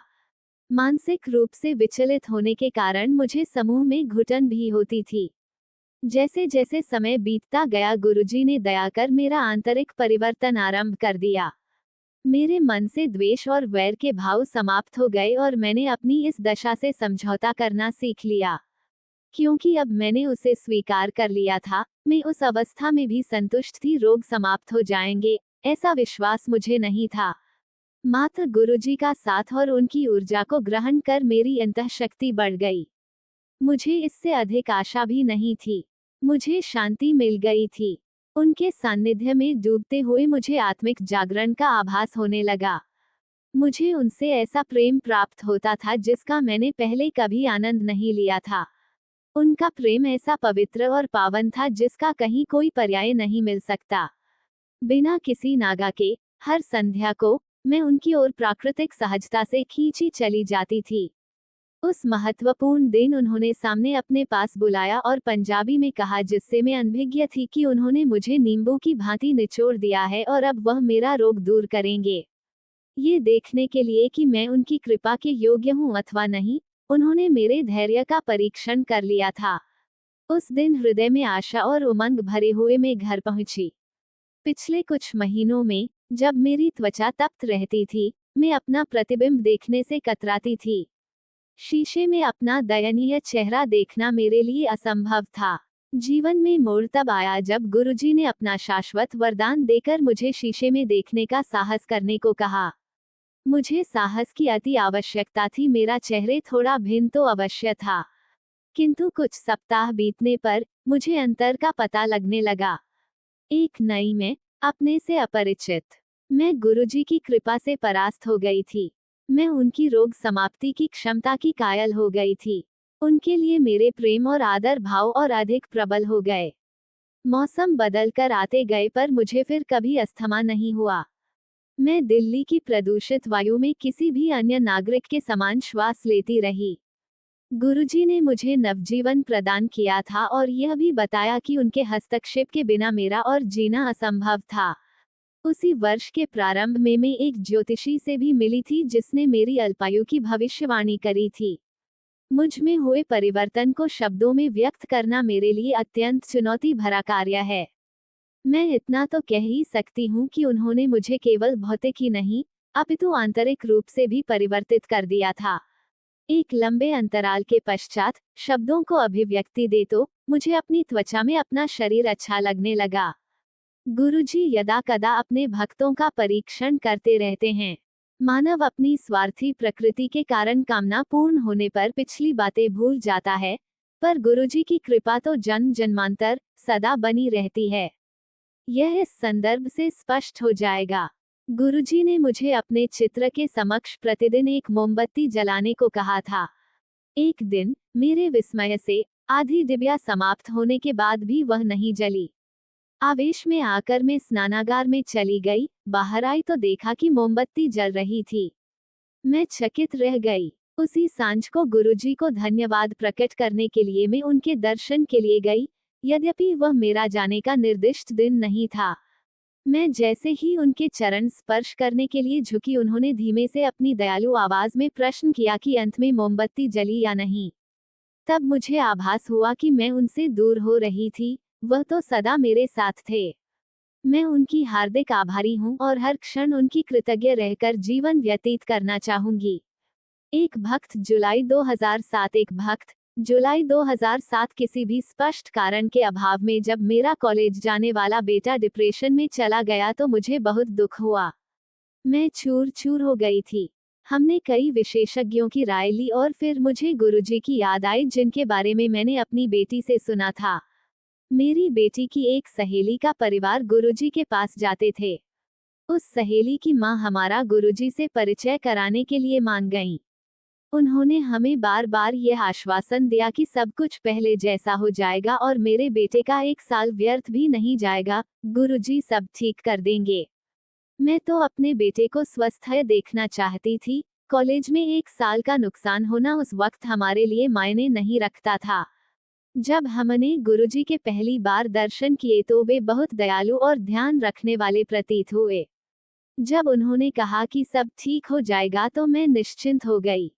मानसिक रूप से विचलित होने के कारण मुझे समूह में घुटन भी होती थी। जैसे जैसे समय बीतता गया गुरुजी ने दया कर मेरा आंतरिक परिवर्तन आरंभ कर दिया। मेरे मन से द्वेष और वैर के भाव समाप्त हो गए और मैंने अपनी इस दशा से समझौता करना सीख लिया। क्योंकि अब मैंने उसे स्वीकार कर लिया था, मैं उस अवस्था में भी संतुष्ट थी। रोग समाप्त हो जाएंगे, ऐसा विश्वास मुझे नहीं था। मात्र गुरुजी का साथ और उनकी ऊर्जा को ग्रहण कर मेरी अंतःशक्ति बढ़ गई। मुझे इससे अधिक आशा भी नहीं थी। मुझे शांति मिल गई थी। उनके सानिध्य में डूबते हुए मुझे आत्मिक जागरण का आभास होने लगा। मुझे उनसे ऐसा प्रेम प्राप्त होता था जिसका मैंने पहले कभी आनंद नहीं लिया था। उनका प्रेम ऐसा पवित्र और पावन था जिसका कहीं कोई पर्याय नहीं मिल सकता। बिना किसी नागा के, हर संध्या को, मैं उनकी ओर प्राकृतिक सहजता से खींची चली जाती थी। उस महत्वपूर्ण दिन उन्होंने सामने अपने पास बुलाया और पंजाबी में कहा जिससे मैं अनभिज्ञ थी कि उन्होंने मुझे नींबू की भांति निचोड़ दिया है और अब वह मेरा रोग दूर करेंगे। ये देखने के लिए कि मैं उनकी कृपा के योग्य हूँ अथवा नहीं, उन्होंने मेरे धैर्य का परीक्षण कर लिया था। उस दिन हृदय में आशा और उमंग भरे हुए मैं घर पहुंची। पिछले कुछ महीनों में, जब मेरी त्वचा तप्त रहती थी, मैं अपना प्रतिबिंब देखने से कतराती थी। शीशे में अपना दयनीय चेहरा देखना मेरे लिए असंभव था। जीवन में मोड़ तब आया जब गुरुजी ने अपना शाश्वत वरदान देकर मुझे शीशे में देखने का साहस करने को कहा। मुझे साहस की अति आवश्यकता थी। मेरा चेहरे थोड़ा भिन्न तो अवश्य था, किंतु कुछ सप्ताह बीतने पर मुझे अंतर का पता लगने लगा। एक नई मैं, अपने से अपरिचित मैं गुरुजी की कृपा से परास्त हो गई थी। मैं उनकी रोग समाप्ति की क्षमता की कायल हो गई थी। उनके लिए मेरे प्रेम और आदर भाव और अधिक प्रबल हो गए। मौसम बदलकर आते गए पर मुझे फिर कभी अस्थमा नहीं हुआ। मैं दिल्ली की प्रदूषित वायु में किसी भी अन्य नागरिक के समान श्वास लेती रही। गुरुजी ने मुझे नवजीवन प्रदान किया था और यह भी बताया कि उनके हस्तक्षेप के बिना मेरा और जीना असंभव था। उसी वर्ष के प्रारंभ में मैं एक ज्योतिषी से भी मिली थी जिसने मेरी अल्पायु की भविष्यवाणी करी थी। मुझ में हुए परिवर्तन को शब्दों में व्यक्त करना मेरे लिए अत्यंत चुनौती भरा कार्य है। मैं इतना तो कह ही सकती हूँ कि उन्होंने मुझे केवल भौतिक ही नहीं, अपितु आंतरिक रूप से भी परिवर्तित कर दिया था। एक लंबे अंतराल के पश्चात, शब्दों को अभिव्यक्ति दे तो मुझे अपनी त्वचा में अपना शरीर अच्छा लगने लगा। गुरुजी यदा कदा अपने भक्तों का परीक्षण करते रहते हैं। मानव अपनी स्वार्थी प्रकृति के कारण कामना पूर्ण होने पर पिछली बातें भूल जाता है, पर गुरुजी की कृपा तो जन्म जन्मांतर सदा बनी रहती है। यह इस संदर्भ से स्पष्ट हो जाएगा। गुरुजी ने मुझे अपने चित्र के समक्ष प्रतिदिन एक मोमबत्ती जलाने को कहा था। एक दिन, मेरे विस्मय से, आधी डिबिया समाप्त होने के बाद भी वह नहीं जली। आवेश में आकर मैं स्नानागार में चली गई, बाहर आई तो देखा कि मोमबत्ती जल रही थी। मैं चकित रह गई। उसी सांझ को गुरुजी को धन्यवाद प्रकट करने के लिए मैं उनके दर्शन के लिए गई, यद्यपि वह मेरा जाने का निर्दिष्ट दिन नहीं था। मैं जैसे ही उनके चरण स्पर्श करने के लिए झुकी, उन्होंने धीमे से अपनी दयालु आवाज में प्रश्न किया कि अंत में मोमबत्ती जली या नहीं। तब मुझे आभास हुआ कि मैं उनसे दूर हो रही थी, वह तो सदा मेरे साथ थे। मैं उनकी हार्दिक आभारी हूँ और हर क्षण उनकी कृतज्ञ रहकर जीवन व्यतीत करना चाहूंगी। एक भक्त जुलाई 2007। एक भक्त जुलाई 2007। किसी भी स्पष्ट कारण के अभाव में जब मेरा कॉलेज जाने वाला बेटा डिप्रेशन में चला गया तो मुझे बहुत दुख हुआ। मैं चूर चूर हो गई थी। हमने कई विशेषज्ञों की राय ली और फिर मुझे गुरुजी की याद आई, जिनके बारे में मैंने अपनी बेटी से सुना था। मेरी बेटी की एक सहेली का परिवार गुरुजी के पास जाते थे। उस सहेली की माँ हमारा गुरुजी से परिचय कराने के लिए मान गईं। उन्होंने हमें बार बार यह आश्वासन दिया कि सब कुछ पहले जैसा हो जाएगा और मेरे बेटे का 1 साल व्यर्थ भी नहीं जाएगा, गुरुजी सब ठीक कर देंगे। मैं तो अपने बेटे को स्वस्थ देखना चाहती थी। कॉलेज में 1 साल का नुकसान होना उस वक्त हमारे लिए मायने नहीं रखता था। जब हमने गुरुजी के पहली बार दर्शन किए तो वे बहुत दयालु और ध्यान रखने वाले प्रतीत हुए। जब उन्होंने कहा कि सब ठीक हो जाएगा तो मैं निश्चिंत हो गई।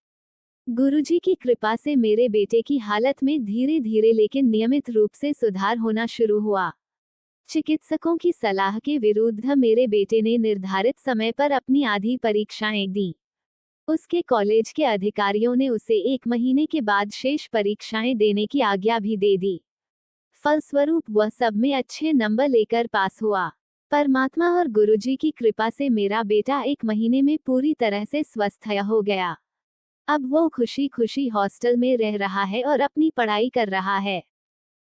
गुरुजी की कृपा से मेरे बेटे की हालत में धीरे धीरे लेकिन नियमित रूप से सुधार होना शुरू हुआ। चिकित्सकों की सलाह के विरुद्ध मेरे बेटे ने निर्धारित समय पर अपनी आधी परीक्षाएं दी। उसके कॉलेज के अधिकारियों ने उसे 1 महीने के बाद शेष परीक्षाएं देने की आज्ञा भी दे दी। फलस्वरूप वह सब में अच्छे नंबर लेकर पास हुआ। परमात्मा और गुरुजी की कृपा से मेरा बेटा 1 महीने में पूरी तरह से स्वस्थ हो गया। अब वो खुशी खुशी हॉस्टल में रह रहा है और अपनी पढ़ाई कर रहा है।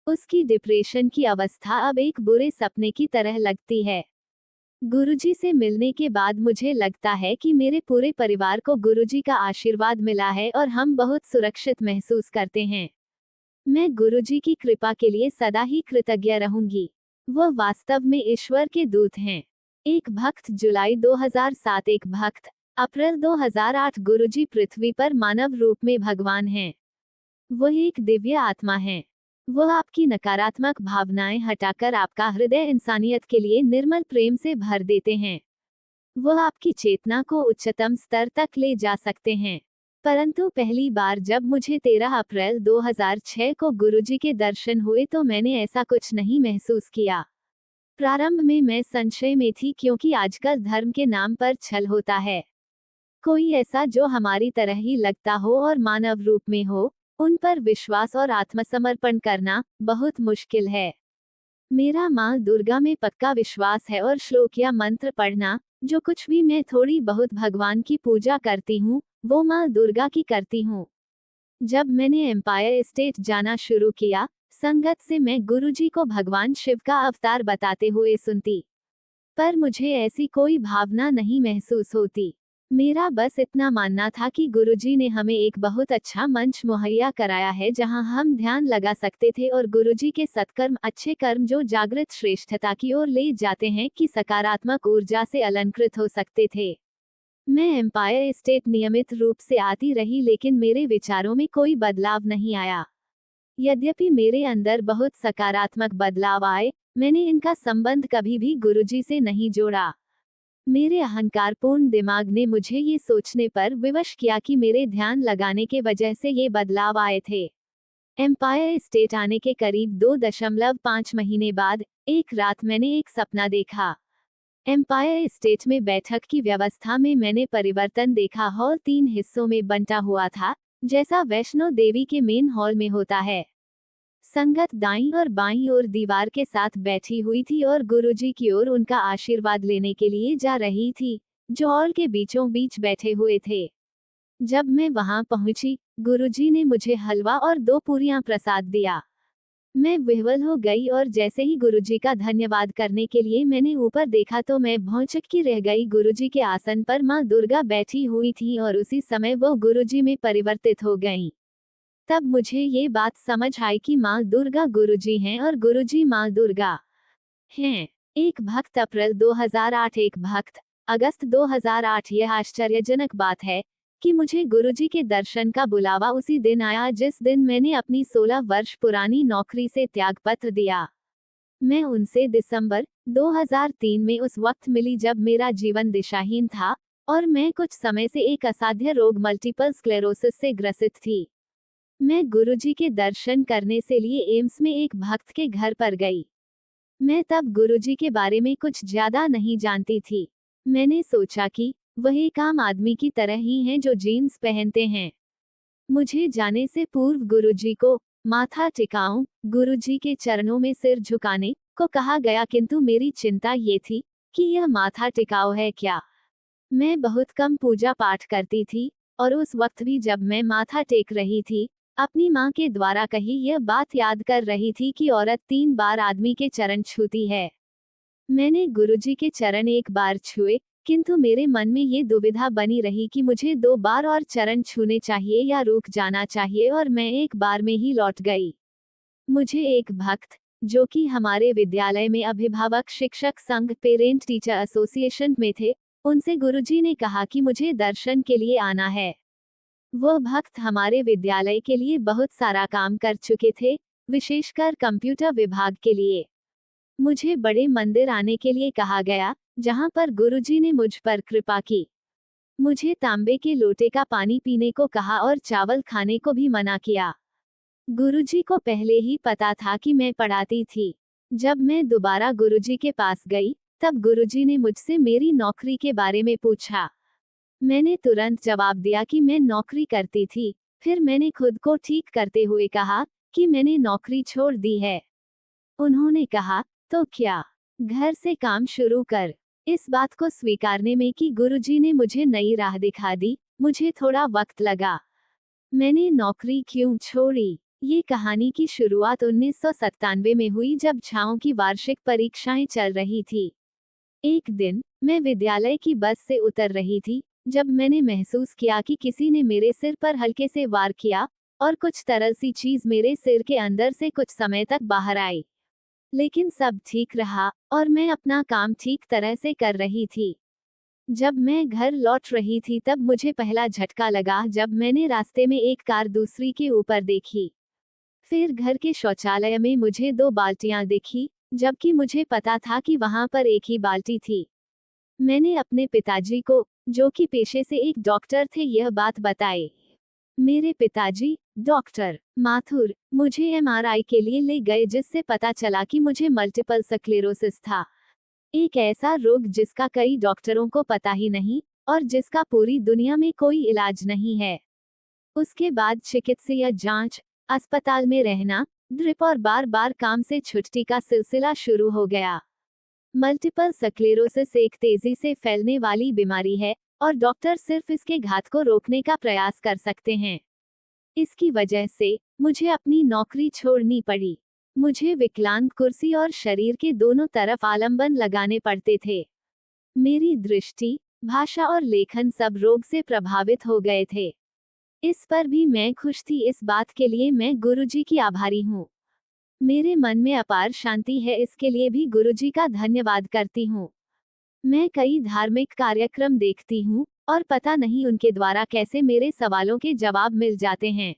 उसकी डिप्रेशन की अवस्था अब एक बुरे सपने की तरह लगती है। गुरुजी से मिलने के बाद मुझे लगता है कि मेरे पूरे परिवार को गुरुजी का आशीर्वाद मिला है और हम बहुत सुरक्षित महसूस करते हैं। मैं गुरुजी की कृपा के लिए सदा ही कृतज्ञ रहूंगी। वह वास्तव में ईश्वर के दूत हैं। एक भक्त जुलाई 2007। एक भक्त अप्रैल 2008। गुरुजी पृथ्वी पर मानव रूप में भगवान हैं। वह एक दिव्य आत्मा है। वह आपकी नकारात्मक भावनाएं हटाकर आपका हृदय इंसानियत के लिए निर्मल प्रेम से भर देते हैं। वह आपकी चेतना को उच्चतम स्तर तक ले जा सकते हैं। परंतु पहली बार जब मुझे 13 अप्रैल 2006 को गुरुजी के दर्शन हुए तो मैंने ऐसा कुछ नहीं महसूस किया। प्रारंभ में मैं संशय में थी क्योंकि आजकल धर्म के नाम पर छल होता है। कोई ऐसा जो हमारी तरह ही लगता हो और मानव रूप में हो, उन पर विश्वास और आत्मसमर्पण करना बहुत मुश्किल है। मेरा माँ दुर्गा में पक्का विश्वास है और श्लोक या मंत्र पढ़ना, जो कुछ भी मैं थोड़ी बहुत भगवान की पूजा करती हूँ, वो माँ दुर्गा की करती हूँ। जब मैंने एम्पायर स्टेट जाना शुरू किया, संगत से मैं गुरुजी को भगवान शिव का अवतार बताते हुए सुनती, पर मुझे ऐसी कोई भावना नहीं महसूस होती। मेरा बस इतना मानना था कि गुरुजी ने हमें एक बहुत अच्छा मंच मुहैया कराया है जहां हम ध्यान लगा सकते थे और गुरुजी के सत्कर्म, अच्छे कर्म जो जागृत श्रेष्ठता की ओर ले जाते हैं, की सकारात्मक ऊर्जा से अलंकृत हो सकते थे। मैं एम्पायर स्टेट नियमित रूप से आती रही लेकिन मेरे विचारों में कोई बदलाव नहीं आया। यद्यपि मेरे अंदर बहुत सकारात्मक बदलाव आए, मैंने इनका संबंध कभी भी गुरुजी से नहीं जोड़ा। मेरे अहंकारपूर्ण दिमाग ने मुझे ये सोचने पर विवश किया कि मेरे ध्यान लगाने के वजह से ये बदलाव आए थे। एम्पायर स्टेट आने के करीब 2.5 महीने बाद एक रात मैंने एक सपना देखा। एम्पायर स्टेट में बैठक की व्यवस्था में मैंने परिवर्तन देखा। हॉल 3 हिस्सों में बंटा हुआ था, जैसा वैष्णो देवी के मेन हॉल में होता है। संगत दाईं और बाईं ओर दीवार के साथ बैठी हुई थी और गुरुजी की ओर उनका आशीर्वाद लेने के लिए जा रही थी, जो हॉल के बीचों बीच बैठे हुए थे। जब मैं वहां पहुंची, गुरुजी ने मुझे हलवा और 2 पूरियां प्रसाद दिया। मैं विह्वल हो गई और जैसे ही गुरुजी का धन्यवाद करने के लिए मैंने ऊपर देखा तो मैं भौंचक्की रह गई। गुरुजी के आसन पर माँ दुर्गा बैठी हुई थी और उसी समय वो गुरुजी में परिवर्तित हो गईं। तब मुझे ये बात समझ आई कि माँ दुर्गा गुरुजी हैं और गुरुजी माँ दुर्गा हैं। एक भक्त अप्रैल 2008। एक भक्त अगस्त 2008। यह आश्चर्यजनक बात है कि मुझे गुरुजी के दर्शन का बुलावा उसी दिन आया जिस दिन मैंने अपनी 16 वर्ष पुरानी नौकरी से त्यागपत्र दिया। मैं उनसे दिसंबर 2003 में उस वक्त मिली जब मेरा जीवन दिशाहीन था और मैं कुछ समय से एक असाध्य रोग मल्टीपल स्क्लेरोसिस से ग्रसित थी। मैं गुरुजी के दर्शन करने से लिए एम्स में एक भक्त के घर पर गई। मैं तब गुरुजी के बारे में कुछ ज्यादा नहीं जानती थी। मैंने सोचा कि वह एक आम आदमी की तरह ही हैं जो जीन्स पहनते हैं। मुझे जाने से पूर्व गुरुजी को माथा टिकाऊं, गुरुजी के चरणों में सिर झुकाने को कहा गया, किंतु मेरी चिंता ये थी कि यह माथा टिकाव है क्या। मैं बहुत कम पूजा पाठ करती थी और उस वक्त भी जब मैं माथा टेक रही थी, अपनी माँ के द्वारा कही यह बात याद कर रही थी कि औरत 3 बार आदमी के चरण छूती है। मैंने गुरुजी के चरण एक बार छुए, किंतु मेरे मन में ये दुविधा बनी रही कि मुझे 2 बार और चरण छूने चाहिए या रुक जाना चाहिए, और मैं एक बार में ही लौट गई। मुझे एक भक्त, जो कि हमारे विद्यालय में अभिभावक शिक्षक संघ पेरेंट टीचर एसोसिएशन में थे, उनसे गुरुजी ने कहा कि मुझे दर्शन के लिए आना है। वह भक्त हमारे विद्यालय के लिए बहुत सारा काम कर चुके थे, विशेषकर कंप्यूटर विभाग के लिए। मुझे बड़े मंदिर आने के लिए कहा गया, जहां पर गुरुजी ने मुझ पर कृपा की। मुझे तांबे के लोटे का पानी पीने को कहा और चावल खाने को भी मना किया। गुरुजी को पहले ही पता था कि मैं पढ़ाती थी। जब मैं दोबारा गुरुजी के पास गई, तब गुरुजी ने मुझसे मेरी नौकरी के बारे में पूछा। मैंने तुरंत जवाब दिया कि मैं नौकरी करती थी। फिर मैंने खुद को ठीक करते हुए कहा कि मैंने नौकरी छोड़ दी है। उन्होंने कहा, तो क्या, घर से काम शुरू कर। इस बात को स्वीकारने में कि गुरुजी ने मुझे नई राह दिखा दी, मुझे थोड़ा वक्त लगा। मैंने नौकरी क्यों छोड़ी? ये कहानी की शुरुआत 1997 में हुई, जब छाओं की वार्षिक परीक्षाएं चल रही थी। एक दिन मैं विद्यालय की बस से उतर रही थी, जब मैंने महसूस किया कि किसी ने मेरे सिर पर हल्के से वार किया और कुछ तरल सी चीज मेरे सिर के अंदर से कुछ समय तक बाहर आई। लेकिन सब ठीक रहा और मैं अपना काम ठीक तरह से कर रही थी। जब मैं घर लौट रही थी, तब मुझे पहला झटका लगा जब मैंने रास्ते में एक कार दूसरी के ऊपर देखी। फिर घर के शौचालय में मुझे 2 बाल्टियां दिखी, जबकि मुझे पता था कि वहां पर एक ही बाल्टी थी। मैंने अपने पिताजी को, जो कि पेशे से एक डॉक्टर थे, यह बात बताई। मेरे पिताजी, डॉक्टर माथुर, मुझे एमआरआई के लिए ले गए, जिससे पता चला कि मुझे मल्टीपल स्क्लेरोसिस था। एक ऐसा रोग जिसका कई डॉक्टरों को पता ही नहीं और जिसका पूरी दुनिया में कोई इलाज नहीं है। उसके बाद चिकित्सीय जांच, अस्पताल में रहना, ड्रिप और बार बार काम से छुट्टी का सिलसिला शुरू हो गया। मल्टीपल स्क्लेरोसिस एक तेजी से फैलने वाली बीमारी है और डॉक्टर सिर्फ इसके घात को रोकने का प्रयास कर सकते हैं। इसकी वजह से मुझे अपनी नौकरी छोड़नी पड़ी। मुझे विकलांग कुर्सी और शरीर के दोनों तरफ आलंबन लगाने पड़ते थे। मेरी दृष्टि, भाषा और लेखन सब रोग से प्रभावित हो गए थे। इस पर भी मैं खुश थी। इस बात के लिए मैं गुरुजी की आभारी हूँ। मेरे मन में अपार शांति है, इसके लिए भी गुरुजी का धन्यवाद करती हूँ। मैं कई धार्मिक कार्यक्रम देखती हूँ और पता नहीं उनके द्वारा कैसे मेरे सवालों के जवाब मिल जाते हैं।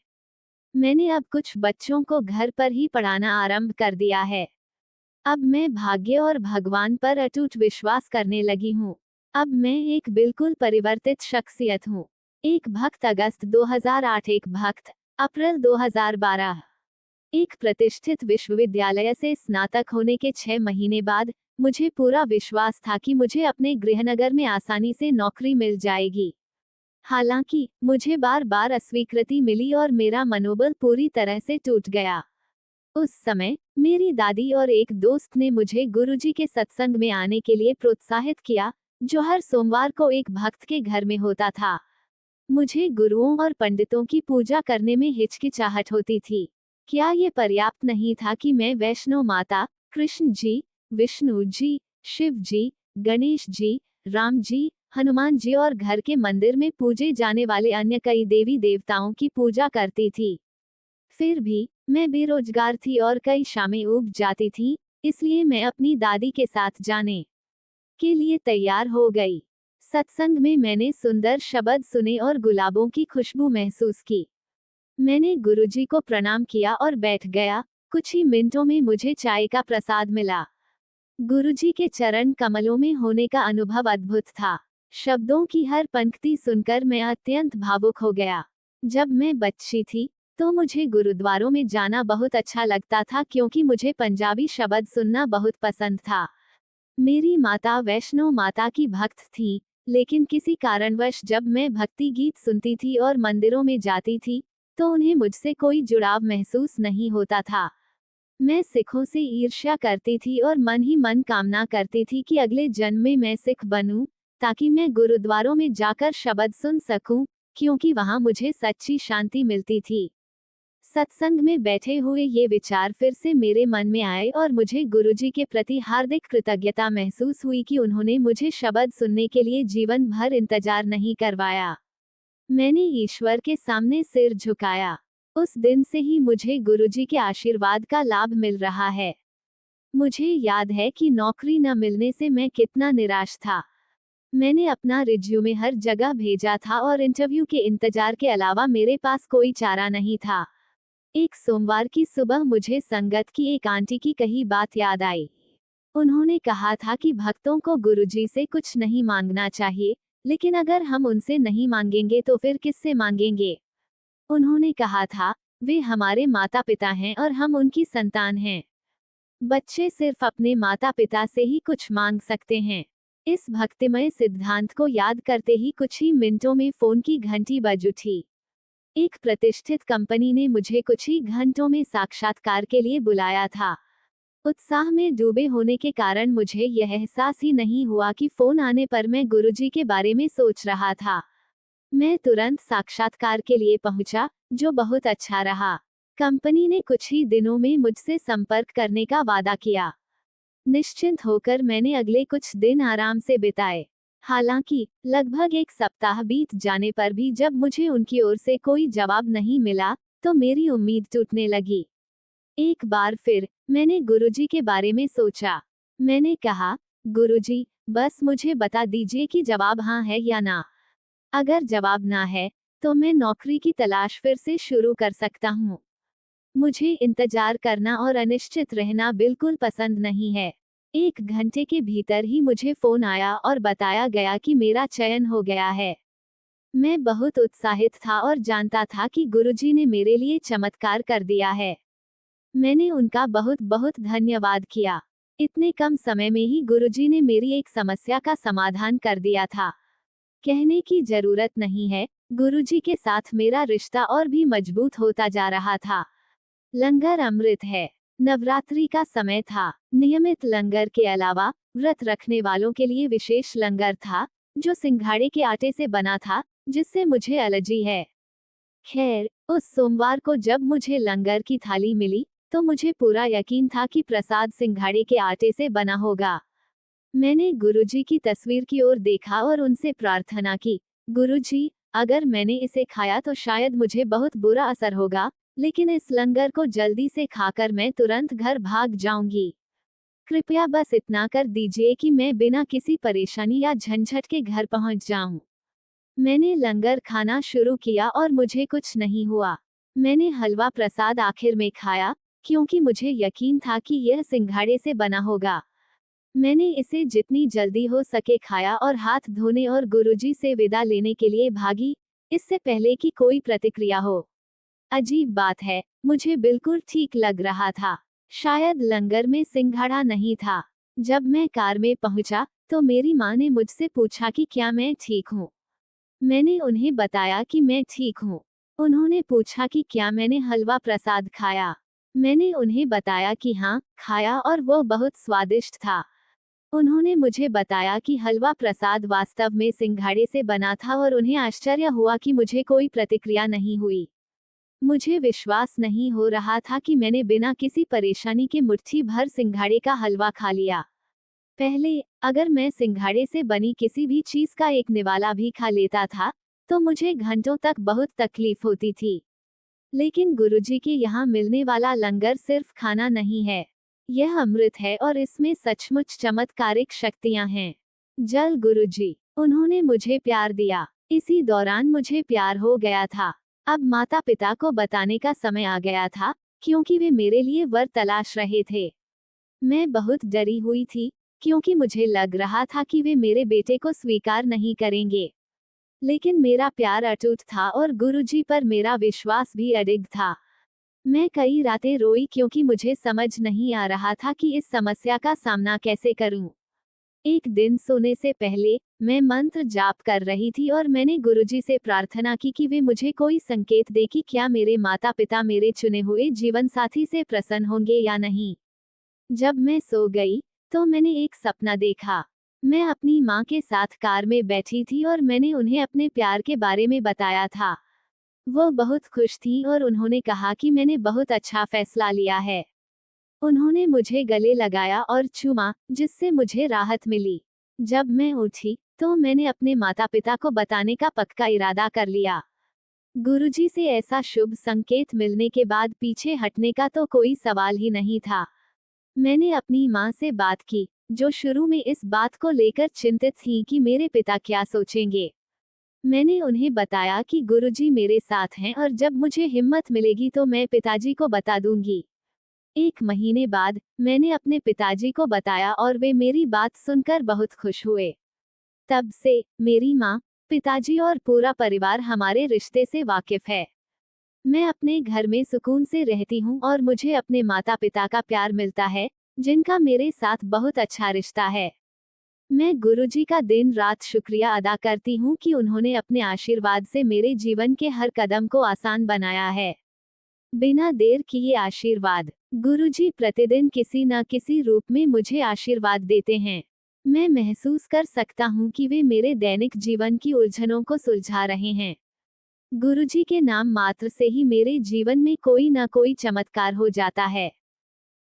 मैंने अब कुछ बच्चों को घर पर ही पढ़ाना आरंभ कर दिया है। अब मैं भाग्य और भगवान पर अटूट विश्वास करने लगी हूँ। अब मैं एक बिल्कुल परिवर्तित शख्सियत हूँ। एक भक्त अगस्त 2008, एक भक्त अप्रैल 2012। एक प्रतिष्ठित विश्वविद्यालय से स्नातक होने के 6 महीने बाद मुझे पूरा विश्वास था कि मुझे अपने गृहनगर में आसानी से नौकरी मिल जाएगी। हालांकि मुझे बार बार अस्वीकृति मिली और मेरा मनोबल पूरी तरह से टूट गया। उस समय मेरी दादी और एक दोस्त ने मुझे गुरुजी के सत्संग में आने के लिए प्रोत्साहित किया, जो हर सोमवार को एक भक्त के घर में होता था। मुझे गुरुओं और पंडितों की पूजा करने में हिचकिचाहट होती थी। क्या ये पर्याप्त नहीं था कि मैं वैष्णो माता, कृष्ण जी, विष्णु जी, शिव जी, गणेश जी, राम जी, हनुमान जी और घर के मंदिर में पूजे जाने वाले अन्य कई देवी देवताओं की पूजा करती थी। फिर भी मैं बेरोजगार थी और कई शामें उब जाती थी, इसलिए मैं अपनी दादी के साथ जाने के लिए तैयार हो गई। सत्संग में मैंने सुंदर शब्द सुने और गुलाबों की खुशबू महसूस की। मैंने गुरुजी को प्रणाम किया और बैठ गया। कुछ ही मिनटों में मुझे चाय का प्रसाद मिला। गुरुजी के चरण कमलों में होने का अनुभव अद्भुत था। शब्दों की हर पंक्ति सुनकर मैं अत्यंत भावुक हो गया। जब मैं बच्ची थी तो मुझे गुरुद्वारों में जाना बहुत अच्छा लगता था, क्योंकि मुझे पंजाबी शब्द सुनना बहुत पसंद था। मेरी माता वैष्णो माता की भक्त थी, लेकिन किसी कारणवश जब मैं भक्ति गीत सुनती थी और मंदिरों में जाती थी, तो उन्हें मुझसे कोई जुड़ाव महसूस नहीं होता था। मैं सिखों से ईर्ष्या करती थी और मन ही मन कामना करती थी कि अगले जन्म में मैं सिख बनूं, ताकि मैं गुरुद्वारों में जाकर शब्द सुन सकूं, क्योंकि वहां मुझे सच्ची शांति मिलती थी। सत्संग में बैठे हुए ये विचार फिर से मेरे मन में आए और मुझे गुरुजी के प्रति हार्दिक कृतज्ञता महसूस हुई कि उन्होंने मुझे शब्द सुनने के लिए जीवन भर इंतजार नहीं करवाया। मैंने ईश्वर के सामने सिर झुकाया। उस दिन से ही मुझे गुरुजी के आशीर्वाद का लाभ मिल रहा है। मुझे याद है कि नौकरी न मिलने से मैं कितना निराश था। मैंने अपना रिज्यूमे हर जगह भेजा था और इंटरव्यू के इंतजार के अलावा मेरे पास कोई चारा नहीं था। एक सोमवार की सुबह मुझे संगत की एक आंटी की कही बात याद आई। उन्होंने कहा था कि भक्तों को गुरुजी से कुछ नहीं मांगना चाहिए, लेकिन अगर हम उनसे नहीं मांगेंगे तो फिर किससे मांगेंगे। उन्होंने कहा था, वे हमारे माता पिता हैं और हम उनकी संतान हैं। बच्चे सिर्फ अपने माता पिता से ही कुछ मांग सकते हैं। इस भक्तिमय सिद्धांत को याद करते ही कुछ ही मिनटों में फोन की घंटी बज उठी। एक प्रतिष्ठित कंपनी ने मुझे कुछ ही घंटों में साक्षात्कार के लिए बुलाया था। उत्साह में डूबे होने के कारण मुझे यह एहसास ही नहीं हुआ कि फोन आने पर मैं गुरुजी के बारे में सोच रहा था। मैं तुरंत साक्षात्कार के लिए पहुंचा, जो बहुत अच्छा रहा। कंपनी ने कुछ ही दिनों में मुझसे संपर्क करने का वादा किया। निश्चिंत होकर मैंने अगले कुछ दिन आराम से बिताए। हालांकि लगभग एक सप्ताह बीत जाने पर भी जब मुझे उनकी ओर से कोई जवाब नहीं मिला, तो मेरी उम्मीद टूटने लगी। एक बार फिर मैंने गुरुजी के बारे में सोचा। मैंने कहा, गुरुजी, बस मुझे बता दीजिए कि जवाब हाँ है या ना। अगर जवाब ना है, तो मैं नौकरी की तलाश फिर से शुरू कर सकता हूँ। मुझे इंतजार करना और अनिश्चित रहना बिल्कुल पसंद नहीं है। 1 घंटे के भीतर ही मुझे फोन आया और बताया गया कि मेरा चयन हो गया है। मैं बहुत उत्साहित था और जानता था कि गुरुजी ने मेरे लिए चमत्कार कर दिया है। मैंने उनका बहुत बहुत धन्यवाद किया। इतने कम समय में ही गुरुजी ने मेरी एक समस्या का समाधान कर दिया था। कहने की जरूरत नहीं है, गुरुजी के साथ मेरा रिश्ता और भी मजबूत होता जा रहा था। लंगर अमृत है। नवरात्रि का समय था। नियमित लंगर के अलावा व्रत रखने वालों के लिए विशेष लंगर था, जो सिंघाड़े के आटे से बना था, जिससे मुझे एलर्जी है। खैर, उस सोमवार को जब मुझे लंगर की थाली मिली, तो मुझे पूरा यकीन था कि प्रसाद सिंघाड़े के आटे से बना होगा। मैंने गुरुजी की तस्वीर की ओर देखा और उनसे प्रार्थना की, गुरुजी, अगर मैंने इसे खाया तो शायद मुझे बहुत बुरा असर होगा, लेकिन इस लंगर को जल्दी से खाकर मैं तुरंत घर भाग जाऊंगी। कृपया बस इतना कर दीजिए कि मैं बिना किसी परेशानी या झंझट के घर पहुंच जाऊं। मैंने लंगर खाना शुरू किया और मुझे कुछ नहीं हुआ। मैंने हलवा प्रसाद आखिर में खाया, क्योंकि मुझे यकीन था कि यह सिंघाड़े से बना होगा। मैंने इसे जितनी जल्दी हो सके खाया और हाथ धोने और गुरुजी से विदा लेने के लिए भागी, इससे पहले कि कोई प्रतिक्रिया हो। अजीब बात है, मुझे बिल्कुल ठीक लग रहा था। शायद लंगर में सिंघाड़ा नहीं था। जब मैं कार में पहुंचा, तो मेरी माँ ने मुझसे पूछा कि क्या मैं ठीक हूँ। मैंने उन्हें बताया कि मैं ठीक हूँ। उन्होंने पूछा कि क्या मैंने हलवा प्रसाद खाया। मैंने उन्हें बताया कि हाँ, खाया और वो बहुत स्वादिष्ट था। उन्होंने मुझे बताया कि हलवा प्रसाद वास्तव में सिंघाड़े से बना था और उन्हें आश्चर्य हुआ कि मुझे कोई प्रतिक्रिया नहीं हुई। मुझे विश्वास नहीं हो रहा था कि मैंने बिना किसी परेशानी के मुट्ठी भर सिंघाड़े का हलवा खा लिया। पहले, अगर मैं सिंघाड़े से बनी किसी भी चीज का एक निवाला भी खा लेता था, तो मुझे घंटों तक बहुत तकलीफ होती थी। लेकिन गुरुजी के यहाँ मिलने वाला लंगर सिर्फ खाना नहीं है, यह अमृत है और इसमें सचमुच चमत्कारिक शक्तियां हैं। जल गुरुजी, उन्होंने मुझे प्यार दिया। इसी दौरान मुझे प्यार हो गया था। अब माता पिता को बताने का समय आ गया था, क्योंकि वे मेरे लिए वर तलाश रहे थे। मैं बहुत डरी हुई थी, क्योंकि मुझे लग रहा था कि वे मेरे बेटे को स्वीकार नहीं करेंगे। लेकिन मेरा प्यार अटूट था और गुरुजी पर मेरा विश्वास भी अडिग था। मैं कई रातें रोई क्योंकि मुझे समझ नहीं आ रहा था कि इस समस्या का सामना कैसे करूं। एक दिन सोने से पहले मैं मंत्र जाप कर रही थी और मैंने गुरुजी से प्रार्थना की कि वे मुझे कोई संकेत दे कि क्या मेरे माता पिता मेरे चुने हुए जीवन साथी से प्रसन्न होंगे या नहीं। जब मैं सो गई, तो मैंने एक सपना देखा। मैं अपनी माँ के साथ कार में बैठी थी और मैंने उन्हें अपने प्यार के बारे में बताया था। वो बहुत खुश थी और उन्होंने कहा कि मैंने बहुत अच्छा फैसला लिया है। उन्होंने मुझे गले लगाया और चूमा, जिससे मुझे राहत मिली। जब मैं उठी, तो मैंने अपने माता-पिता को बताने का पक्का इरादा कर लिया। गुरुजी से ऐसा शुभ संकेत मिलने के बाद पीछे हटने का तो कोई सवाल ही नहीं था। मैंने अपनी माँ से बात की, जो शुरू में इस बात को लेकर चिंतित थी कि मेरे पिता क्या सोचेंगे। मैंने उन्हें बताया कि गुरुजी मेरे साथ हैं और जब मुझे हिम्मत मिलेगी तो मैं पिताजी को बता दूंगी। 1 महीने बाद मैंने अपने पिताजी को बताया और वे मेरी बात सुनकर बहुत खुश हुए। तब से मेरी माँ, पिताजी और पूरा परिवार हमारे रिश्ते से वाकिफ है। मैं अपने घर में सुकून से रहती हूँ और मुझे अपने माता पिता का प्यार मिलता है, जिनका मेरे साथ बहुत अच्छा रिश्ता है। मैं गुरुजी का दिन रात शुक्रिया अदा करती हूँ कि उन्होंने अपने आशीर्वाद से मेरे जीवन के हर कदम को आसान बनाया है। बिना देर किए आशीर्वाद। गुरुजी प्रतिदिन किसी न किसी रूप में मुझे आशीर्वाद देते हैं। मैं महसूस कर सकता हूँ कि वे मेरे दैनिक जीवन की उलझनों को सुलझा रहे हैं। गुरुजी के नाम मात्र से ही मेरे जीवन में कोई न कोई चमत्कार हो जाता है।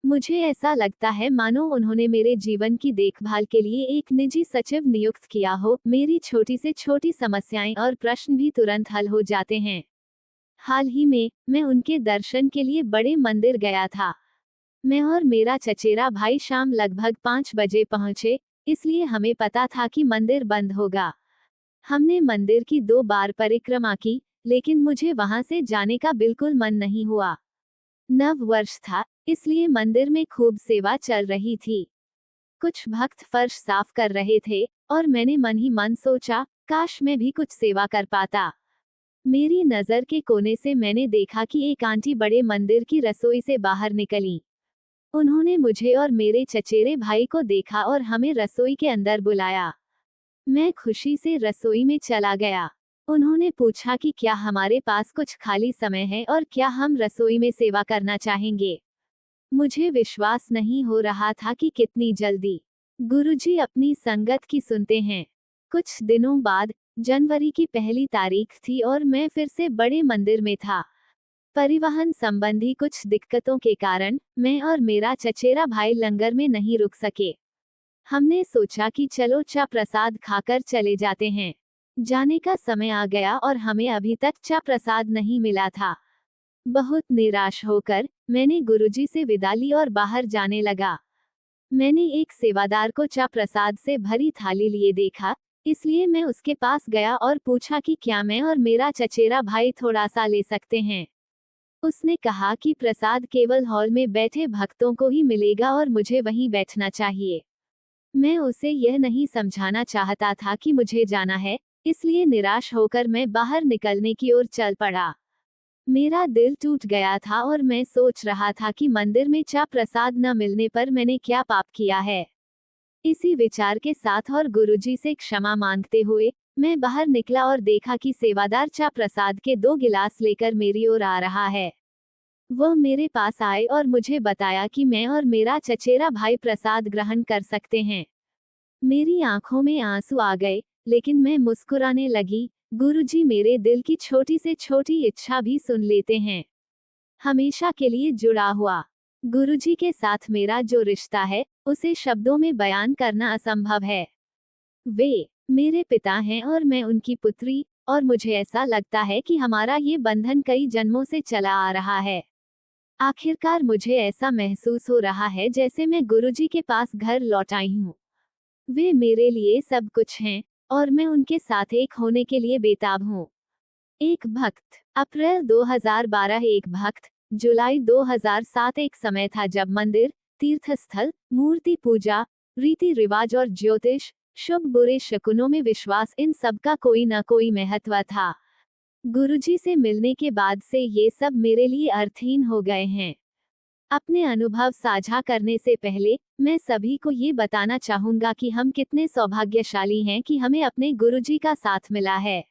मुझे ऐसा लगता है मानो उन्होंने मेरे जीवन की देखभाल के लिए एक निजी सचिव नियुक्त किया हो। मेरी छोटी से छोटी समस्याएं और प्रश्न भी तुरंत हल हो जाते हैं। हाल ही में मैं उनके दर्शन के लिए बड़े मंदिर गया था। मैं और मेरा चचेरा भाई शाम लगभग 5 बजे पहुंचे, इसलिए हमें पता था कि मंदिर बंद होगा। हमने मंदिर की 2 बार परिक्रमा की, लेकिन मुझे वहां से जाने का बिल्कुल मन नहीं हुआ। नव वर्ष था, इसलिए मंदिर में खूब सेवा चल रही थी। कुछ भक्त फर्श साफ कर रहे थे और मैंने मन ही मन सोचा, काश मैं भी कुछ सेवा कर पाता। मेरी नजर के कोने से मैंने देखा कि एक आंटी बड़े मंदिर की रसोई से बाहर निकली। उन्होंने मुझे और मेरे चचेरे भाई को देखा और हमें रसोई के अंदर बुलाया। मैं खुशी से रसोई में चला गया। उन्होंने पूछा कि क्या हमारे पास कुछ खाली समय है और क्या हम रसोई में सेवा करना चाहेंगे। मुझे विश्वास नहीं हो रहा था कि कितनी जल्दी गुरुजी अपनी संगत की सुनते हैं। कुछ दिनों बाद जनवरी की पहली तारीख थी और मैं फिर से बड़े मंदिर में था। परिवहन संबंधी कुछ दिक्कतों के कारण मैं और मेरा चचेरा भाई लंगर में नहीं रुक सके। हमने सोचा कि चलो चा प्रसाद खाकर चले जाते हैं। जाने का समय आ गया और हमें अभी तक चा प्रसाद नहीं मिला था। बहुत निराश होकर मैंने गुरुजी से विदा ली और बाहर जाने लगा। मैंने एक सेवादार को चा प्रसाद से भरी थाली लिए देखा, इसलिए मैं उसके पास गया और पूछा कि क्या मैं और मेरा चचेरा भाई थोड़ा सा ले सकते हैं। उसने कहा कि प्रसाद केवल हॉल में बैठे भक्तों को ही मिलेगा और मुझे वहीं बैठना चाहिए। मैं उसे यह नहीं समझाना चाहता था कि मुझे जाना है, इसलिए निराश होकर मैं बाहर निकलने की ओर चल पड़ा। मेरा दिल टूट गया था और मैं सोच रहा था कि मंदिर में चा प्रसाद न मिलने पर मैंने क्या पाप किया है। इसी विचार के साथ और गुरुजी से क्षमा मांगते हुए मैं बाहर निकला और देखा कि सेवादार चा प्रसाद के 2 गिलास लेकर मेरी ओर आ रहा है। वह मेरे पास आए और मुझे बताया कि मैं और मेरा चचेरा भाई प्रसाद ग्रहण कर सकते हैं। मेरी आंखों में आंसू आ गए, लेकिन मैं मुस्कुराने लगी। गुरुजी मेरे दिल की छोटी से छोटी इच्छा भी सुन लेते हैं। हमेशा के लिए जुड़ा हुआ। गुरुजी के साथ मेरा जो रिश्ता है, उसे शब्दों में बयान करना असंभव है। वे मेरे पिता हैं और मैं उनकी पुत्री, और मुझे ऐसा लगता है कि हमारा ये बंधन कई जन्मों से चला आ रहा है। आखिरकार मुझे ऐसा महसूस हो रहा है जैसे मैं गुरुजी के पास घर लौट आई हूँ। वे मेरे लिए सब कुछ हैं, और मैं उनके साथ एक होने के लिए बेताब हूँ। एक भक्त। अप्रैल 2012। एक भक्त। जुलाई 2007। एक समय था जब मंदिर तीर्थ स्थल, मूर्ति पूजा, रीति रिवाज और ज्योतिष, शुभ बुरे शकुनों में विश्वास, इन सब का कोई न कोई महत्व था। गुरुजी से मिलने के बाद से ये सब मेरे लिए अर्थहीन हो गए हैं। अपने अनुभव साझा करने से पहले मैं सभी को ये बताना चाहूंगा कि हम कितने सौभाग्यशाली हैं कि हमें अपने गुरुजी का साथ मिला है।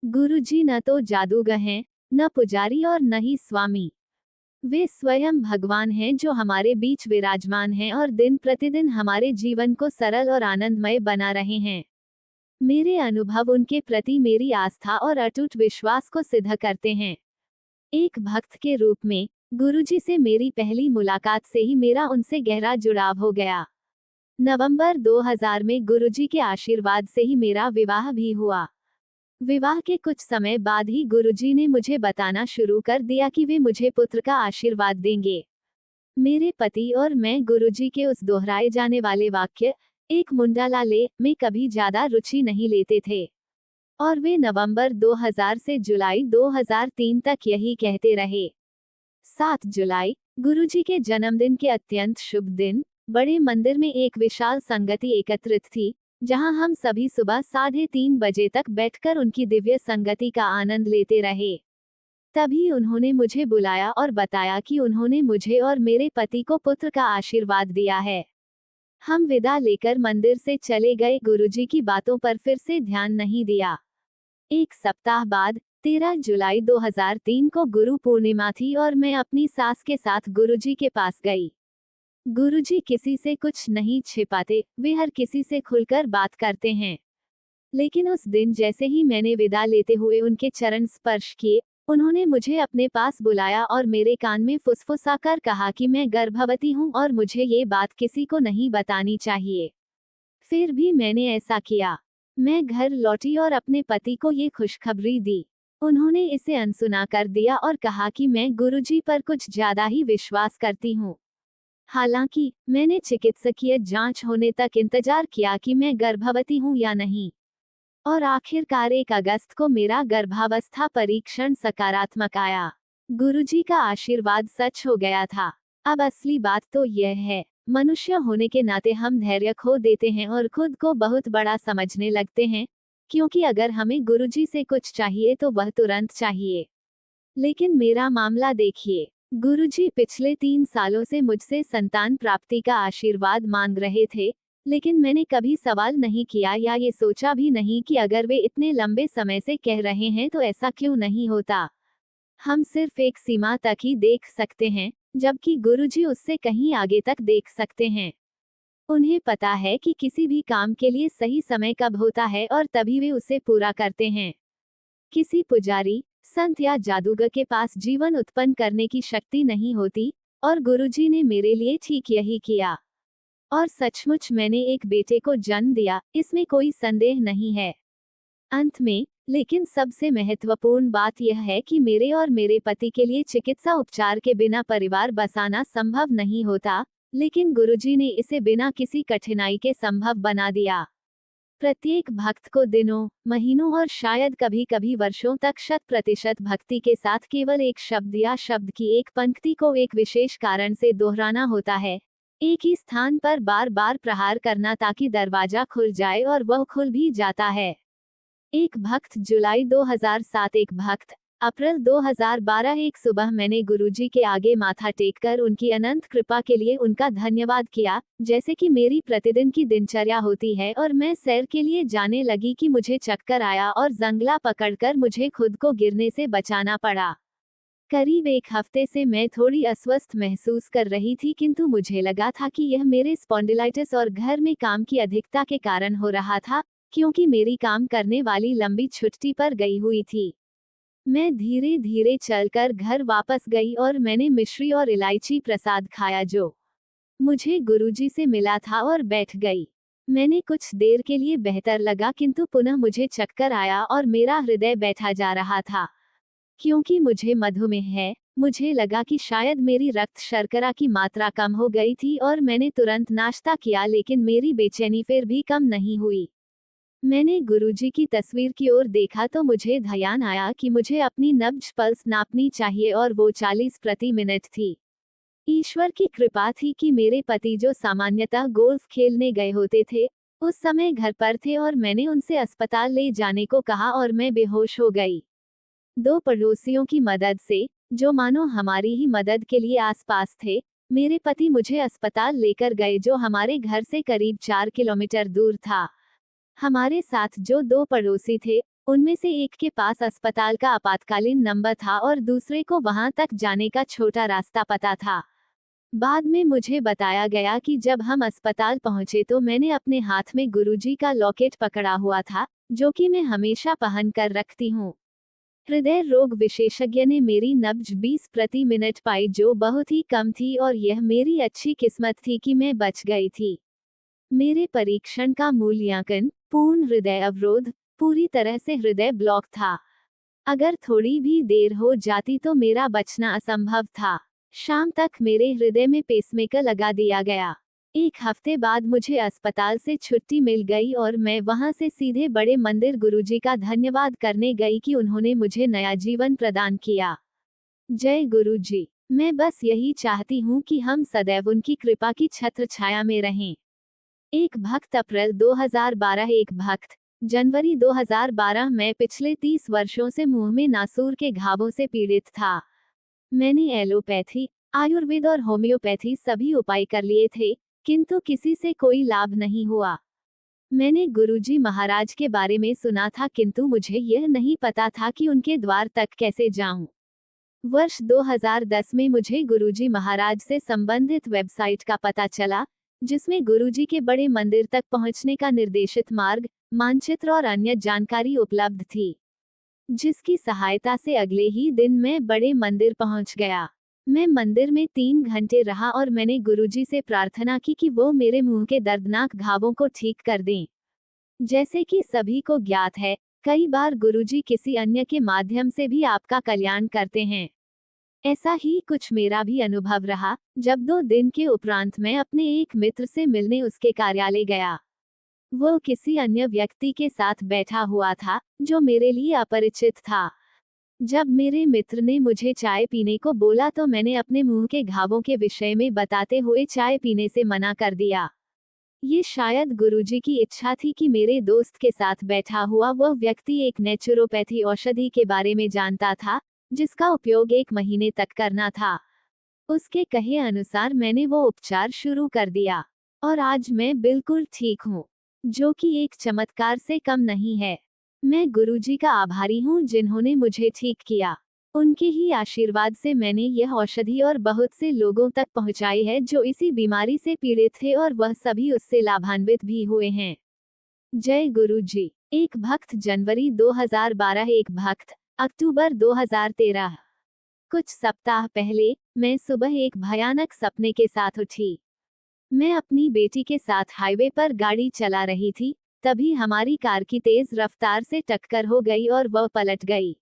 गुरुजी न तो जादूगर हैं, न पुजारी और न ही स्वामी। वे स्वयं भगवान हैं जो हमारे बीच विराजमान हैं और दिन प्रतिदिन हमारे जीवन को सरल और आनंदमय बना रहे हैं। मेरे अनुभव उनके प्रति मेरी आस्था और अटूट विश्वास को सिद्ध करते हैं। एक भक्त के रूप में गुरुजी से मेरी पहली मुलाकात से ही मेरा उनसे गहरा जुड़ाव हो गया। नवंबर 2000 में गुरुजी के आशीर्वाद से ही मेरा विवाह भी हुआ। विवाह के कुछ समय बाद ही गुरुजी ने मुझे बताना शुरू कर दिया कि वे मुझे पुत्र का आशीर्वाद देंगे। मेरे पति और मैं गुरुजी के उस दोहराए जाने वाले वाक्य एक मुंडाला ले में कभी ज्यादा रुचि नहीं लेते थे, और वे नवंबर 2000 से जुलाई 2003 तक यही कहते रहे। 7 जुलाई, गुरुजी के जन्मदिन के अत्यंत शुभ दिन, बड़े मंदिर में एक विशाल संगति एकत्रित थी, जहां हम सभी सुबह 3:30 बजे तक बैठकर उनकी दिव्य संगति का आनंद लेते रहे। तभी उन्होंने मुझे बुलाया और बताया कि उन्होंने मुझे और मेरे पति को पुत्र का आशीर्वाद दिया है। हम विदा लेकर मंदिर से चले गए। गुरुजी की बातों पर फिर से ध्यान नहीं दिया। एक सप्ताह बाद 13 जुलाई 2003 को गुरु पूर्णिमा थी और मैं अपनी सास के साथ गुरुजी के पास गई। गुरुजी किसी से कुछ नहीं छिपाते, वे हर किसी से खुलकर बात करते हैं। लेकिन उस दिन जैसे ही मैंने विदा लेते हुए उनके चरण स्पर्श किए, उन्होंने मुझे अपने पास बुलाया और मेरे कान में फुसफुसाकर कहा कि मैं गर्भवती हूँ और मुझे ये बात किसी को नहीं बतानी चाहिए। फिर भी मैंने ऐसा किया। मैं घर लौटी और अपने पति को ये खुशखबरी दी। उन्होंने इसे अनसुना कर दिया और कहा कि मैं गुरुजी पर कुछ ज्यादा ही विश्वास करती हूँ। हालांकि मैंने चिकित्सकीय जांच होने तक इंतजार किया कि मैं गर्भवती हूँ या नहीं, और आखिरकार 1 अगस्त को मेरा गर्भावस्था परीक्षण सकारात्मक आया। गुरुजी का आशीर्वाद सच हो गया था। अब असली बात तो यह है, मनुष्य होने के नाते हम धैर्य खो देते हैं और खुद को बहुत बड़ा समझने लगते हैं, क्योंकि अगर हमें गुरुजी से कुछ चाहिए तो वह तुरंत चाहिए। लेकिन मेरा मामला देखिए, गुरुजी पिछले 3 सालों से मुझसे संतान प्राप्ति का आशीर्वाद मांग रहे थे, लेकिन मैंने कभी सवाल नहीं किया या ये सोचा भी नहीं कि अगर वे इतने लंबे समय से कह रहे हैं तो ऐसा क्यों नहीं होता। हम सिर्फ एक सीमा तक ही देख सकते हैं, जबकि गुरुजी उससे कहीं आगे तक देख सकते हैं। उन्हें पता है कि किसी भी काम के लिए सही समय कब होता है और तभी वे उसे पूरा करते हैं। किसी पुजारी, संत या जादूगर के पास जीवन उत्पन्न करने की शक्ति नहीं होती, और गुरुजी ने मेरे लिए ठीक यही किया। और सचमुच मैंने एक बेटे को जन्म दिया, इसमें कोई संदेह नहीं है। अंत में, लेकिन सबसे महत्वपूर्ण बात यह है कि मेरे और मेरे पति के लिए चिकित्सा उपचार के बिना परिवार बसाना संभव नहीं होता, लेकिन गुरुजी ने इसे बिना किसी कठिनाई के संभव बना दिया। प्रत्येक भक्त को दिनों, महीनों और शायद कभी कभी वर्षों तक 100% भक्ति के साथ केवल एक शब्द या शब्द की एक पंक्ति को एक विशेष कारण से दोहराना होता है, एक ही स्थान पर बार बार प्रहार करना ताकि दरवाजा खुल जाए, और वह खुल भी जाता है। एक भक्त जुलाई 2007, एक भक्त अप्रैल 2012। एक सुबह मैंने गुरुजी के आगे माथा टेककर उनकी अनंत कृपा के लिए उनका धन्यवाद किया, जैसे कि मेरी प्रतिदिन की दिनचर्या होती है, और मैं सैर के लिए जाने लगी कि मुझे चक्कर आया और जंगला पकड़कर मुझे खुद को गिरने से बचाना पड़ा। करीब 1 हफ्ते से मैं थोड़ी अस्वस्थ महसूस कर रही थी, किंतु मुझे लगा था कि यह मेरे स्पॉन्डिलाइटिस और घर में काम की अधिकता के कारण हो रहा था, क्योंकि मेरी काम करने वाली लंबी छुट्टी पर गई हुई थी। मैं धीरे धीरे चलकर घर वापस गई और मैंने मिश्री और इलायची प्रसाद खाया जो मुझे गुरुजी से मिला था, और बैठ गई। मैंने कुछ देर के लिए बेहतर लगा, किंतु पुनः मुझे चक्कर आया और मेरा हृदय बैठा जा रहा था। क्योंकि मुझे मधुमेह है, मुझे लगा कि शायद मेरी रक्त शर्करा की मात्रा कम हो गई थी, और मैंने तुरंत नाश्ता किया, लेकिन मेरी बेचैनी फिर भी कम नहीं हुई। मैंने गुरुजी की तस्वीर की ओर देखा तो मुझे ध्यान आया कि मुझे अपनी नब्ज पल्स नापनी चाहिए, और वो 40 प्रति मिनट थी। ईश्वर की कृपा थी कि मेरे पति, जो सामान्यतः गोल्फ खेलने गए होते थे, उस समय घर पर थे और मैंने उनसे अस्पताल ले जाने को कहा और मैं बेहोश हो गई। दो पड़ोसियों की मदद से, जो मानो हमारी ही मदद के लिए आसपास थे, मेरे पति मुझे अस्पताल लेकर गए, जो हमारे घर से करीब 4 किलोमीटर दूर था। हमारे साथ जो दो पड़ोसी थे, उनमें से एक के पास अस्पताल का आपातकालीन नंबर था और दूसरे को वहां तक जाने का छोटा रास्ता पता था। बाद में मुझे बताया गया कि जब हम अस्पताल पहुंचे तो मैंने अपने हाथ में गुरुजी का लॉकेट पकड़ा हुआ था, जो कि मैं हमेशा पहन कर रखती हूँ। हृदय रोग विशेषज्ञ ने मेरी नब्ज 20 प्रति मिनट पाई, जो बहुत ही कम थी, और यह मेरी अच्छी किस्मत थी कि मैं बच गई थी। मेरे परीक्षण का मूल्यांकन, पूर्ण हृदय अवरोध, पूरी तरह से हृदय ब्लॉक था। अगर थोड़ी भी देर हो जाती तो मेरा बचना असंभव था। शाम तक मेरे हृदय में पेसमेकर लगा दिया गया। 1 हफ्ते बाद मुझे अस्पताल से छुट्टी मिल गई और मैं वहां से सीधे बड़े मंदिर गुरुजी का धन्यवाद करने गई कि उन्होंने मुझे नया जीवन प्रदान किया। जय गुरुजी। मैं बस यही चाहती हूँ कि हम सदैव उनकी कृपा की छत्र छाया में रहें। एक भक्त, अप्रैल 2012। एक भक्त, जनवरी 2012। मैं पिछले 30 वर्षों से मुंह में नासूर के घावों से पीड़ित था। मैंने एलोपैथी, आयुर्वेद और होम्योपैथी सभी उपाय कर लिए थे, किंतु किसी से कोई लाभ नहीं हुआ। मैंने गुरुजी महाराज के बारे में सुना था, किंतु मुझे यह नहीं पता था कि उनके द्वार तक कैसे जाऊं। वर्ष 2010 में मुझे गुरुजी महाराज से संबंधित वेबसाइट का पता चला, जिसमें गुरुजी के बड़े मंदिर तक पहुंचने का निर्देशित मार्ग, मानचित्र और अन्य जानकारी उपलब्ध थी, जिसकी सहायता से अगले ही दिन मैं बड़े मंदिर पहुंच गया। मैं मंदिर में 3 घंटे रहा और मैंने गुरुजी से प्रार्थना की कि वो मेरे मुंह के दर्दनाक घावों को ठीक कर दें। जैसे कि सभी को ज्ञात है, कई बार गुरुजी किसी अन्य के माध्यम से भी आपका कल्याण करते हैं। ऐसा ही कुछ मेरा भी अनुभव रहा, जब 2 दिन के उपरांत मैं अपने एक मित्र से मिलने उसके कार्यालय गया। वो किसी अन्य व्यक्ति के साथ बैठा हुआ था, जो मेरे लिए अपरिचित था। जब मेरे मित्र ने मुझे चाय पीने को बोला तो मैंने अपने मुंह के घावों के विषय में बताते हुए चाय पीने से मना कर दिया। ये शायद गुरुजी की इच्छा थी कि मेरे दोस्त के साथ बैठा हुआ वह व्यक्ति एक नेचुरोपैथी औषधि के बारे में जानता था, जिसका उपयोग 1 महीने तक करना था। उसके कहे अनुसार मैंने वो उपचार शुरू कर दिया, और आज मैं बिल्कुल ठीक हूँ, जो कि एक चमत्कार से कम नहीं है। मैं गुरुजी का आभारी हूँ जिन्होंने मुझे ठीक किया। उनके ही आशीर्वाद से मैंने यह औषधि और बहुत से लोगों तक पहुंचाई है जो इसी बीमारी से पीड़ित थे, और वह सभी उससे लाभान्वित भी हुए हैं। जय गुरुजी। एक भक्त, जनवरी 2012। एक भक्त, अक्टूबर 2013। कुछ सप्ताह पहले मैं सुबह एक भयानक सपने के साथ उठी। मैं अपनी बेटी के साथ हाईवे पर गाड़ी चला रही थी, तभी हमारी कार की तेज रफ्तार से टक्कर हो गई और वह पलट गई।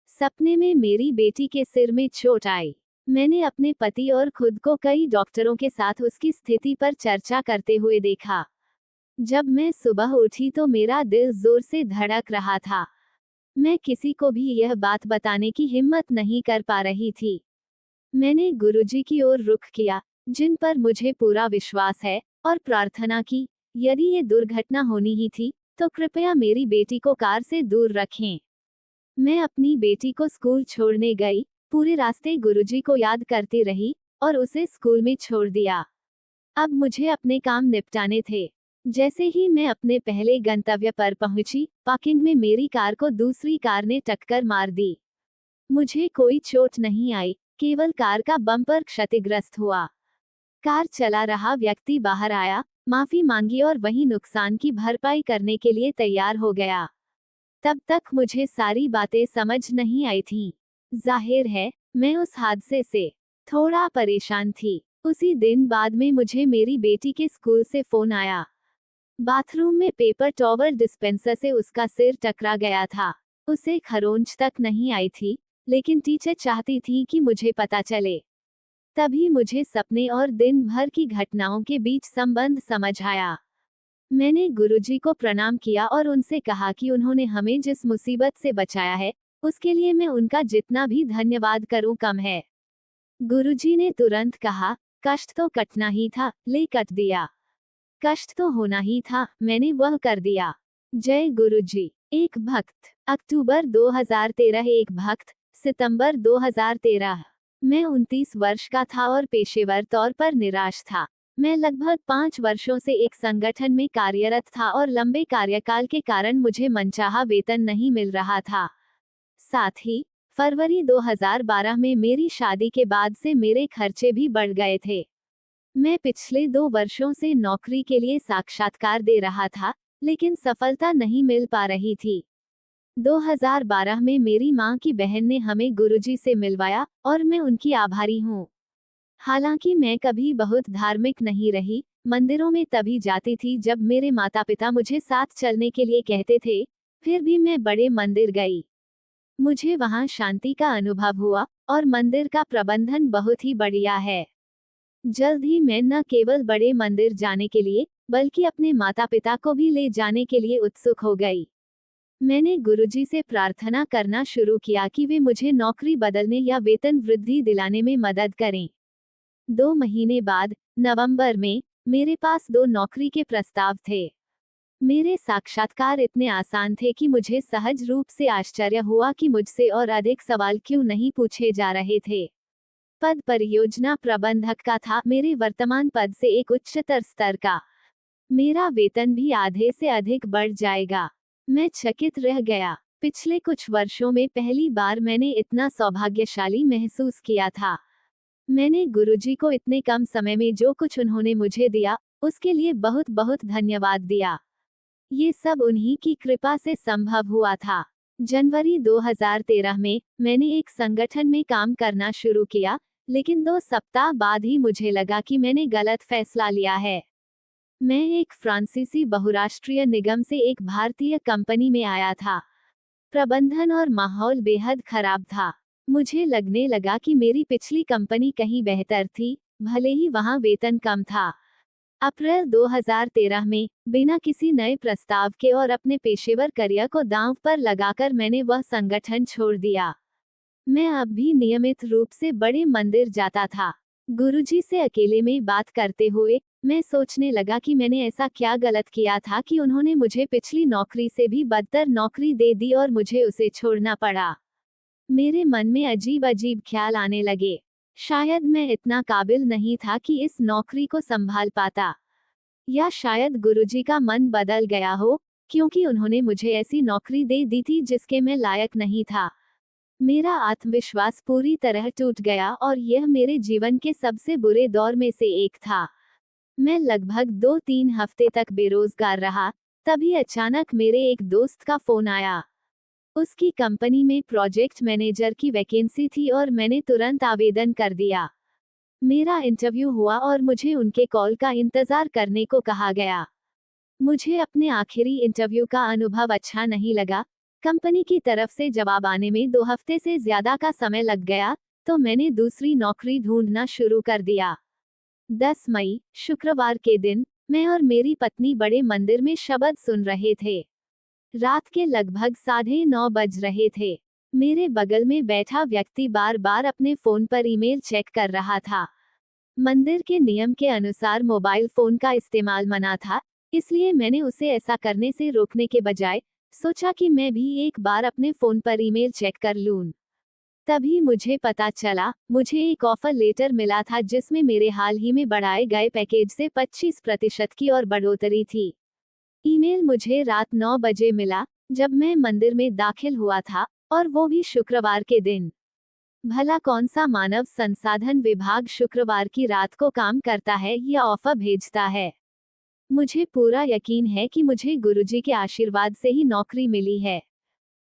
सपने में मेरी बेटी के सिर में चोट आई। मैंने अपने पति और खुद को कई डॉक्टरों के साथ उसकी स्थिति पर चर्चा करते हुए देखा। जब मैं सुबह उठी तो मेरा दिल जोर से धड़क रहा था। मैं किसी को भी यह बात बताने की हिम्मत नहीं कर पा रही थी। मैंने गुरुजी की ओर रुख किया, जिन पर मुझे पूरा विश्वास है, और प्रार्थना की, यदि ये दुर्घटना होनी ही थी, तो कृपया मेरी बेटी को कार से दूर रखें। मैं अपनी बेटी को स्कूल छोड़ने गई, पूरे रास्ते गुरुजी को याद करती रही, और उसे स्कूल में छोड़ दिया। अब मुझे अपने काम निपटाने थे। जैसे ही मैं अपने पहले गंतव्य पर पहुंची, पार्किंग में मेरी कार को दूसरी कार ने टक्कर मार दी। मुझे कोई चोट नहीं आई, केवल कार का बम्पर क्षतिग्रस्त हुआ। कार चला रहा व्यक्ति बाहर आया, माफी मांगी और वही नुकसान की भरपाई करने के लिए तैयार हो गया। तब तक मुझे सारी बातें समझ नहीं आई थीं। जाहिर है, मैं उस हादसे से थोड़ा परेशान थी। उसी दिन बाद में मुझे मेरी बेटी के स्कूल से फोन आया। बाथरूम में पेपर टॉवल डिस्पेंसर से उसका सिर टकरा गया था। उसे खरोंच तक नहीं आई थी, लेकिन टीचर चाहती थी कि मुझे पता चले। तभी मुझे सपने और दिन भर की घटनाओं के बीच संबंध समझ आया। मैंने गुरुजी को प्रणाम किया और उनसे कहा कि उन्होंने हमें जिस मुसीबत से बचाया है, उसके लिए मैं उनका जितना भी धन्यवाद करूं कम है। गुरुजी ने तुरंत कहा, कष्ट तो कटना ही था, ले कट दिया। कष्ट तो होना ही था, मैंने वह कर दिया। जय गुरुजी। एक भक्त। अक्टूबर 2013। एक भक्त। सितंबर 2013। मैं 29 वर्ष का था और पेशेवर तौर पर निराश था। मैं लगभग 5 वर्षों से एक संगठन में कार्यरत था और लंबे कार्यकाल के कारण मुझे मनचाहा वेतन नहीं मिल रहा था। साथ ही फरवरी 2012 में मेरी शादी के बाद से मेरे खर्चे भी बढ़ गए थे। मैं पिछले 2 वर्षों से नौकरी के लिए साक्षात्कार दे रहा था, लेकिन सफलता नहीं मिल पा रही थी। 2012 में मेरी मां की बहन ने हमें गुरुजी से मिलवाया और मैं उनकी आभारी हूँ। हालांकि मैं कभी बहुत धार्मिक नहीं रही, मंदिरों में तभी जाती थी जब मेरे माता पिता मुझे साथ चलने के लिए कहते थे, फिर भी मैं बड़े मंदिर गई। मुझे वहां शांति का अनुभव हुआ और मंदिर का प्रबंधन बहुत ही बढ़िया है। जल्द ही मैं न केवल बड़े मंदिर जाने के लिए, बल्कि अपने माता पिता को भी ले जाने के लिए उत्सुक हो गई। मैंने गुरुजी से प्रार्थना करना शुरू किया कि वे मुझे नौकरी बदलने या वेतन वृद्धि दिलाने में मदद करें। 2 महीने बाद, नवंबर में, मेरे पास 2 नौकरी के प्रस्ताव थे। मेरे साक्षात्कार इतने आसान थे कि मुझे सहज रूप से आश्चर्य हुआ कि मुझसे और अधिक सवाल क्यों नहीं पूछे जा रहे थे। पद परियोजना प्रबंधक का था, मेरे वर्तमान पद से एक उच्चतर स्तर का। मेरा वेतन भी आधे से अधिक बढ़ जाएगा। मैं चकित रह गया। पिछले कुछ वर्षों में पहली बार मैंने इतना सौभाग्यशाली महसूस किया था। मैंने गुरुजी को इतने कम समय में जो कुछ उन्होंने मुझे दिया, उसके लिए बहुत बहुत धन्यवाद दिया। ये सब उन्हीं की कृपा से संभव हुआ था। जनवरी 2013 में मैंने एक संगठन में काम करना शुरू किया, लेकिन 2 सप्ताह बाद ही मुझे लगा कि मैंने गलत फैसला लिया है। मैं एक फ्रांसीसी बहुराष्ट्रीय निगम से एक भारतीय कंपनी में आया था। प्रबंधन और माहौल बेहद खराब था। मुझे लगने लगा कि मेरी पिछली कंपनी कहीं बेहतर थी, भले ही वहां वेतन कम था। अप्रैल 2013 में, बिना किसी नए प्रस्ताव के और अपने पेशेवर करियर को दांव पर लगाकर मैंने वह संगठन छोड़ दिया। मैं अब भी नियमित रूप से बड़े मंदिर जाता था। गुरुजी से अकेले में बात करते हुए, मैं सोचने लगा कि मैंने ऐसा क्या गलत किया था कि उन्होंने मुझे पिछली नौकरी से भी बदतर नौकरी दे दी और मुझे उसे छोड़ना पड़ा। मेरे मन में अजीब अजीब ख्याल आने लगे। शायद मैं इतना काबिल नहीं था कि इस नौकरी को संभाल पाता। या शायद गुरुजी का मन बदल गया हो, क्योंकि उन्होंने मुझे ऐसी नौकरी दे दी थी जिसके मैं लायक नहीं था। मेरा आत्मविश्वास पूरी तरह टूट गया और यह मेरे जीवन के सबसे बुरे दौर में से एक था। मैं लगभग 2-3 हफ्ते तक बेरोजगार रहा, तभी अचानक मेरे एक दोस्त का फोन आया। उसकी कंपनी में प्रोजेक्ट मैनेजर की वैकेंसी थी और मैंने तुरंत आवेदन कर दिया। मेरा इंटरव्यू हुआ और मुझे उनके कॉल का इंतजार करने को कहा गया। मुझे अपने आखिरी इंटरव्यू का अनुभव अच्छा नहीं लगा। कंपनी की तरफ से जवाब आने में 2 हफ्ते से ज्यादा का समय लग गया, तो मैंने दूसरी नौकरी ढूंढना शुरू कर दिया। 10 मई, शुक्रवार के दिन, मैं और मेरी पत्नी बड़े मंदिर में शबद सुन रहे थे। रात के लगभग 9:30 बज रहे थे। मेरे बगल में बैठा व्यक्ति बार बार अपने फोन पर ईमेल चेक कर रहा था। मंदिर के नियम के अनुसार मोबाइल फोन का इस्तेमाल मना था, इसलिए मैंने उसे ऐसा करने से रोकने के बजाय सोचा कि मैं भी एक बार अपने फोन पर ईमेल चेक कर लूं। तभी मुझे पता चला, मुझे एक ऑफर लेटर मिला था जिसमें मेरे हाल ही में बढ़ाए गए पैकेज से 25% की और बढ़ोतरी थी। ईमेल मुझे रात 9 बजे मिला, जब मैं मंदिर में दाखिल हुआ था, और वो भी शुक्रवार के दिन। भला कौन सा मानव संसाधन विभाग शुक्रवार की रात को काम करता है या ऑफर भेजता है? मुझे पूरा यकीन है कि मुझे गुरुजी के आशीर्वाद से ही नौकरी मिली है।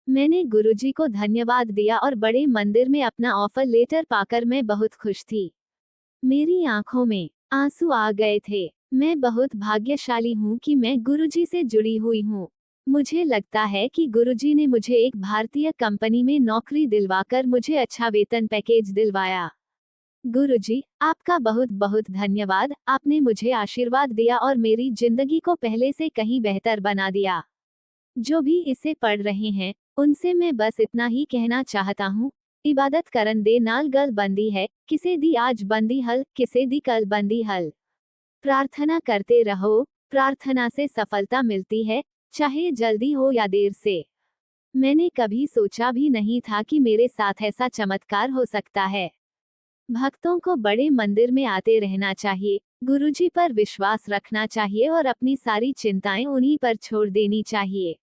मैंने गुरुजी को धन्यवाद दिया और बड़े मंदिर में अपना ऑफर लेटर पाकर मैं बहुत खुश थी। मेरी आंखों में आंसू आ गए थे। मैं बहुत भाग्यशाली हूँ कि मैं गुरुजी से जुड़ी हुई हूँ। मुझे लगता है कि गुरुजी ने मुझे एक भारतीय कंपनी में नौकरी दिलवाकर मुझे अच्छा वेतन पैकेज दिलवाया। गुरुजी, आपका बहुत बहुत धन्यवाद। आपने मुझे आशीर्वाद दिया और मेरी जिंदगी को पहले से कहीं बेहतर बना दिया। जो भी इसे पढ़ रहे हैं, उनसे मैं बस इतना ही कहना चाहता हूँ, इबादत करन दे नाल गल बंदी है, किसे दी आज बंदी हल, किसे दी कल बंदी हल। प्रार्थना करते रहो, प्रार्थना से सफलता मिलती है, चाहे जल्दी हो या देर से। मैंने कभी सोचा भी नहीं था कि मेरे साथ ऐसा चमत्कार हो सकता है। भक्तों को बड़े मंदिर में आते रहना चाहिए, गुरुजी पर विश्वास रखना चाहिए और अपनी सारी चिंताएं उन्हीं पर छोड़ देनी चाहिए।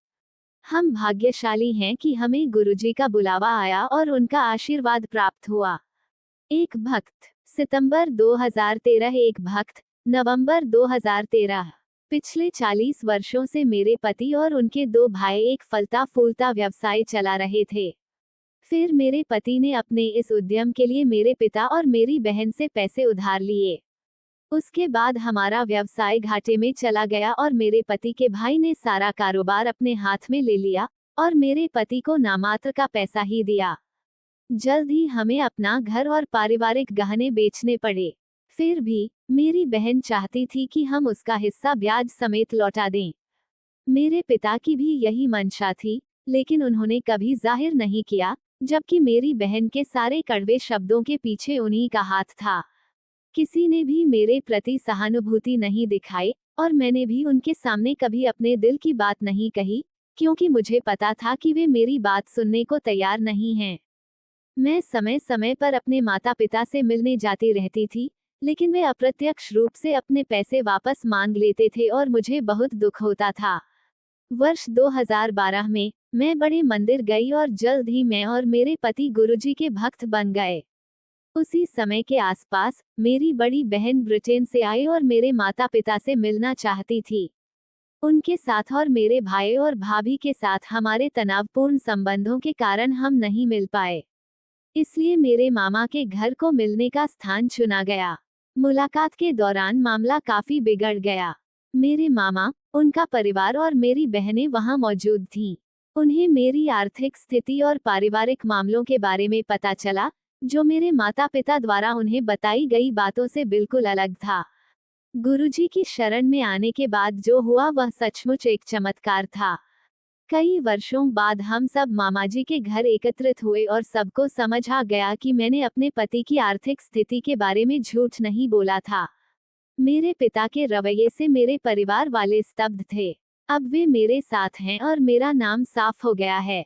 हम भाग्यशाली हैं कि हमें गुरुजी का बुलावा आया और उनका आशीर्वाद प्राप्त हुआ। एक भक्त, सितंबर 2013। एक भक्त, नवंबर 2013। पिछले 40 वर्षों से मेरे पति और उनके 2 भाई एक फलता फूलता व्यवसाय चला रहे थे। फिर मेरे पति ने अपने इस उद्यम के लिए मेरे पिता और मेरी बहन से पैसे उधार लिए। उसके बाद हमारा व्यवसाय घाटे में चला गया और मेरे पति के भाई ने सारा कारोबार अपने हाथ में ले लिया और मेरे पति को नामात्र का पैसा ही दिया। जल्द ही हमें अपना घर और पारिवारिक गहने बेचने पड़े। फिर भी मेरी बहन चाहती थी कि हम उसका हिस्सा ब्याज समेत लौटा दें। मेरे पिता की भी यही मंशा थी, लेकिन उन्होंने कभी जाहिर नहीं किया, जबकि मेरी बहन के सारे कड़वे शब्दों के पीछे उन्हीं का हाथ था। किसी ने भी मेरे प्रति सहानुभूति नहीं दिखाई और मैंने भी उनके सामने कभी अपने दिल की बात नहीं कही, क्योंकि मुझे पता था कि वे मेरी बात सुनने को तैयार नहीं हैं। मैं समय समय पर अपने माता पिता से मिलने जाती रहती थी, लेकिन वे अप्रत्यक्ष रूप से अपने पैसे वापस मांग लेते थे और मुझे बहुत दुख होता था। वर्ष 2012 में मैं बड़े मंदिर गई और जल्द ही मैं और मेरे पति गुरुजी के भक्त बन गए। उसी समय के आसपास मेरी बड़ी बहन ब्रिटेन से आई और मेरे माता पिता से मिलना चाहती थी। उनके साथ और मेरे भाई और भाभी के साथ हमारे तनावपूर्ण संबंधों के कारण हम नहीं मिल पाए। इसलिए मेरे मामा के घर को मिलने का स्थान चुना गया। मुलाकात के दौरान मामला काफी बिगड़ गया। मेरे मामा, उनका परिवार और मेरी बहनें वहां मौजूद थीं। उन्हें मेरी आर्थिक स्थिति और पारिवारिक मामलों के बारे में पता चला, जो मेरे माता पिता द्वारा उन्हें बताई गई बातों से बिल्कुल अलग था। गुरुजी की शरण में आने के बाद जो हुआ वह सचमुच एक चमत्कार था। कई वर्षों बाद हम सब मामाजी के घर एकत्रित हुए और सबको समझ आ गया कि मैंने अपने पति की आर्थिक स्थिति के बारे में झूठ नहीं बोला था। मेरे पिता के रवैये से मेरे परिवार वाले स्तब्ध थे। अब वे मेरे साथ हैं और मेरा नाम साफ हो गया है।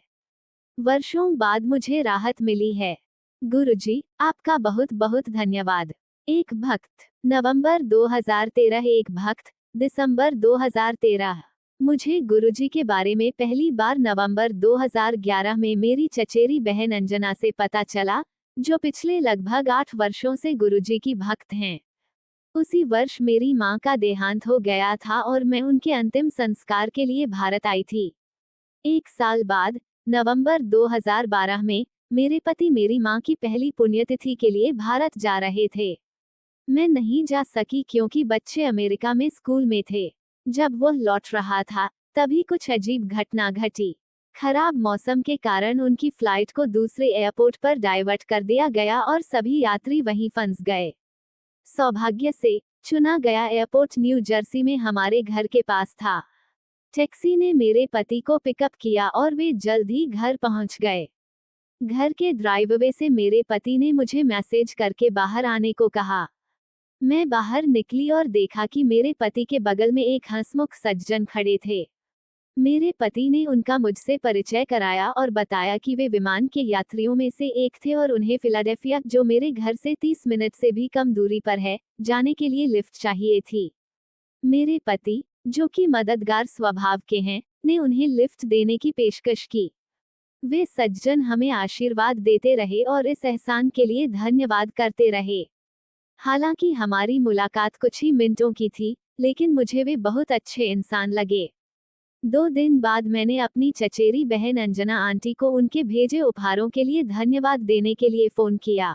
वर्षों बाद मुझे राहत मिली है। गुरुजी, आपका बहुत बहुत धन्यवाद। एक भक्त, नवंबर 2013। एक भक्त, दिसंबर 2013। मुझे गुरुजी के बारे में पहली बार नवंबर 2011 में मेरी चचेरी बहन अंजना से पता चला, जो पिछले लगभग 8 वर्षों से गुरुजी की भक्त हैं। उसी वर्ष मेरी मां का देहांत हो गया था और मैं उनके अंतिम संस्कार के लिए भारत आई थी। एक साल बाद, नवंबर 2012 में, मेरे पति मेरी मां की पहली पुण्यतिथि के लिए भारत जा रहे थे। मैं नहीं जा सकी क्योंकि बच्चे अमेरिका में स्कूल में थे। जब वह लौट रहा था, तभी कुछ अजीब घटना घटी। खराब मौसम के कारण उनकी फ्लाइट को दूसरे एयरपोर्ट पर डाइवर्ट कर दिया गया और सभी यात्री वहीं फंस गए। सौभाग्य से, चुना गया एयरपोर्ट न्यू जर्सी में हमारे घर के पास था। टैक्सी ने मेरे पति को पिकअप किया और वे जल्द ही घर पहुंच गए। घर के ड्राइववे से मेरे पति ने मुझे मैसेज करके बाहर आने को कहा। मैं बाहर निकली और देखा कि मेरे पति के बगल में एक हंसमुख सज्जन खड़े थे। मेरे पति ने उनका मुझसे परिचय कराया और बताया कि वे विमान के यात्रियों में से एक थे और उन्हें फिलाडेल्फिया, जो मेरे घर से 30 मिनट से भी कम दूरी पर है, जाने के लिए लिफ्ट चाहिए थी। मेरे पति, जो कि मददगार स्वभाव के हैं, ने उन्हें लिफ्ट देने की पेशकश की। वे सज्जन हमें आशीर्वाद देते रहे और इस एहसान के लिए धन्यवाद करते रहे। हालांकि हमारी मुलाकात कुछ ही मिनटों की थी, लेकिन मुझे वे बहुत अच्छे इंसान लगे। 2 दिन बाद मैंने अपनी चचेरी बहन अंजना आंटी को उनके भेजे उपहारों के लिए धन्यवाद देने के लिए फोन किया।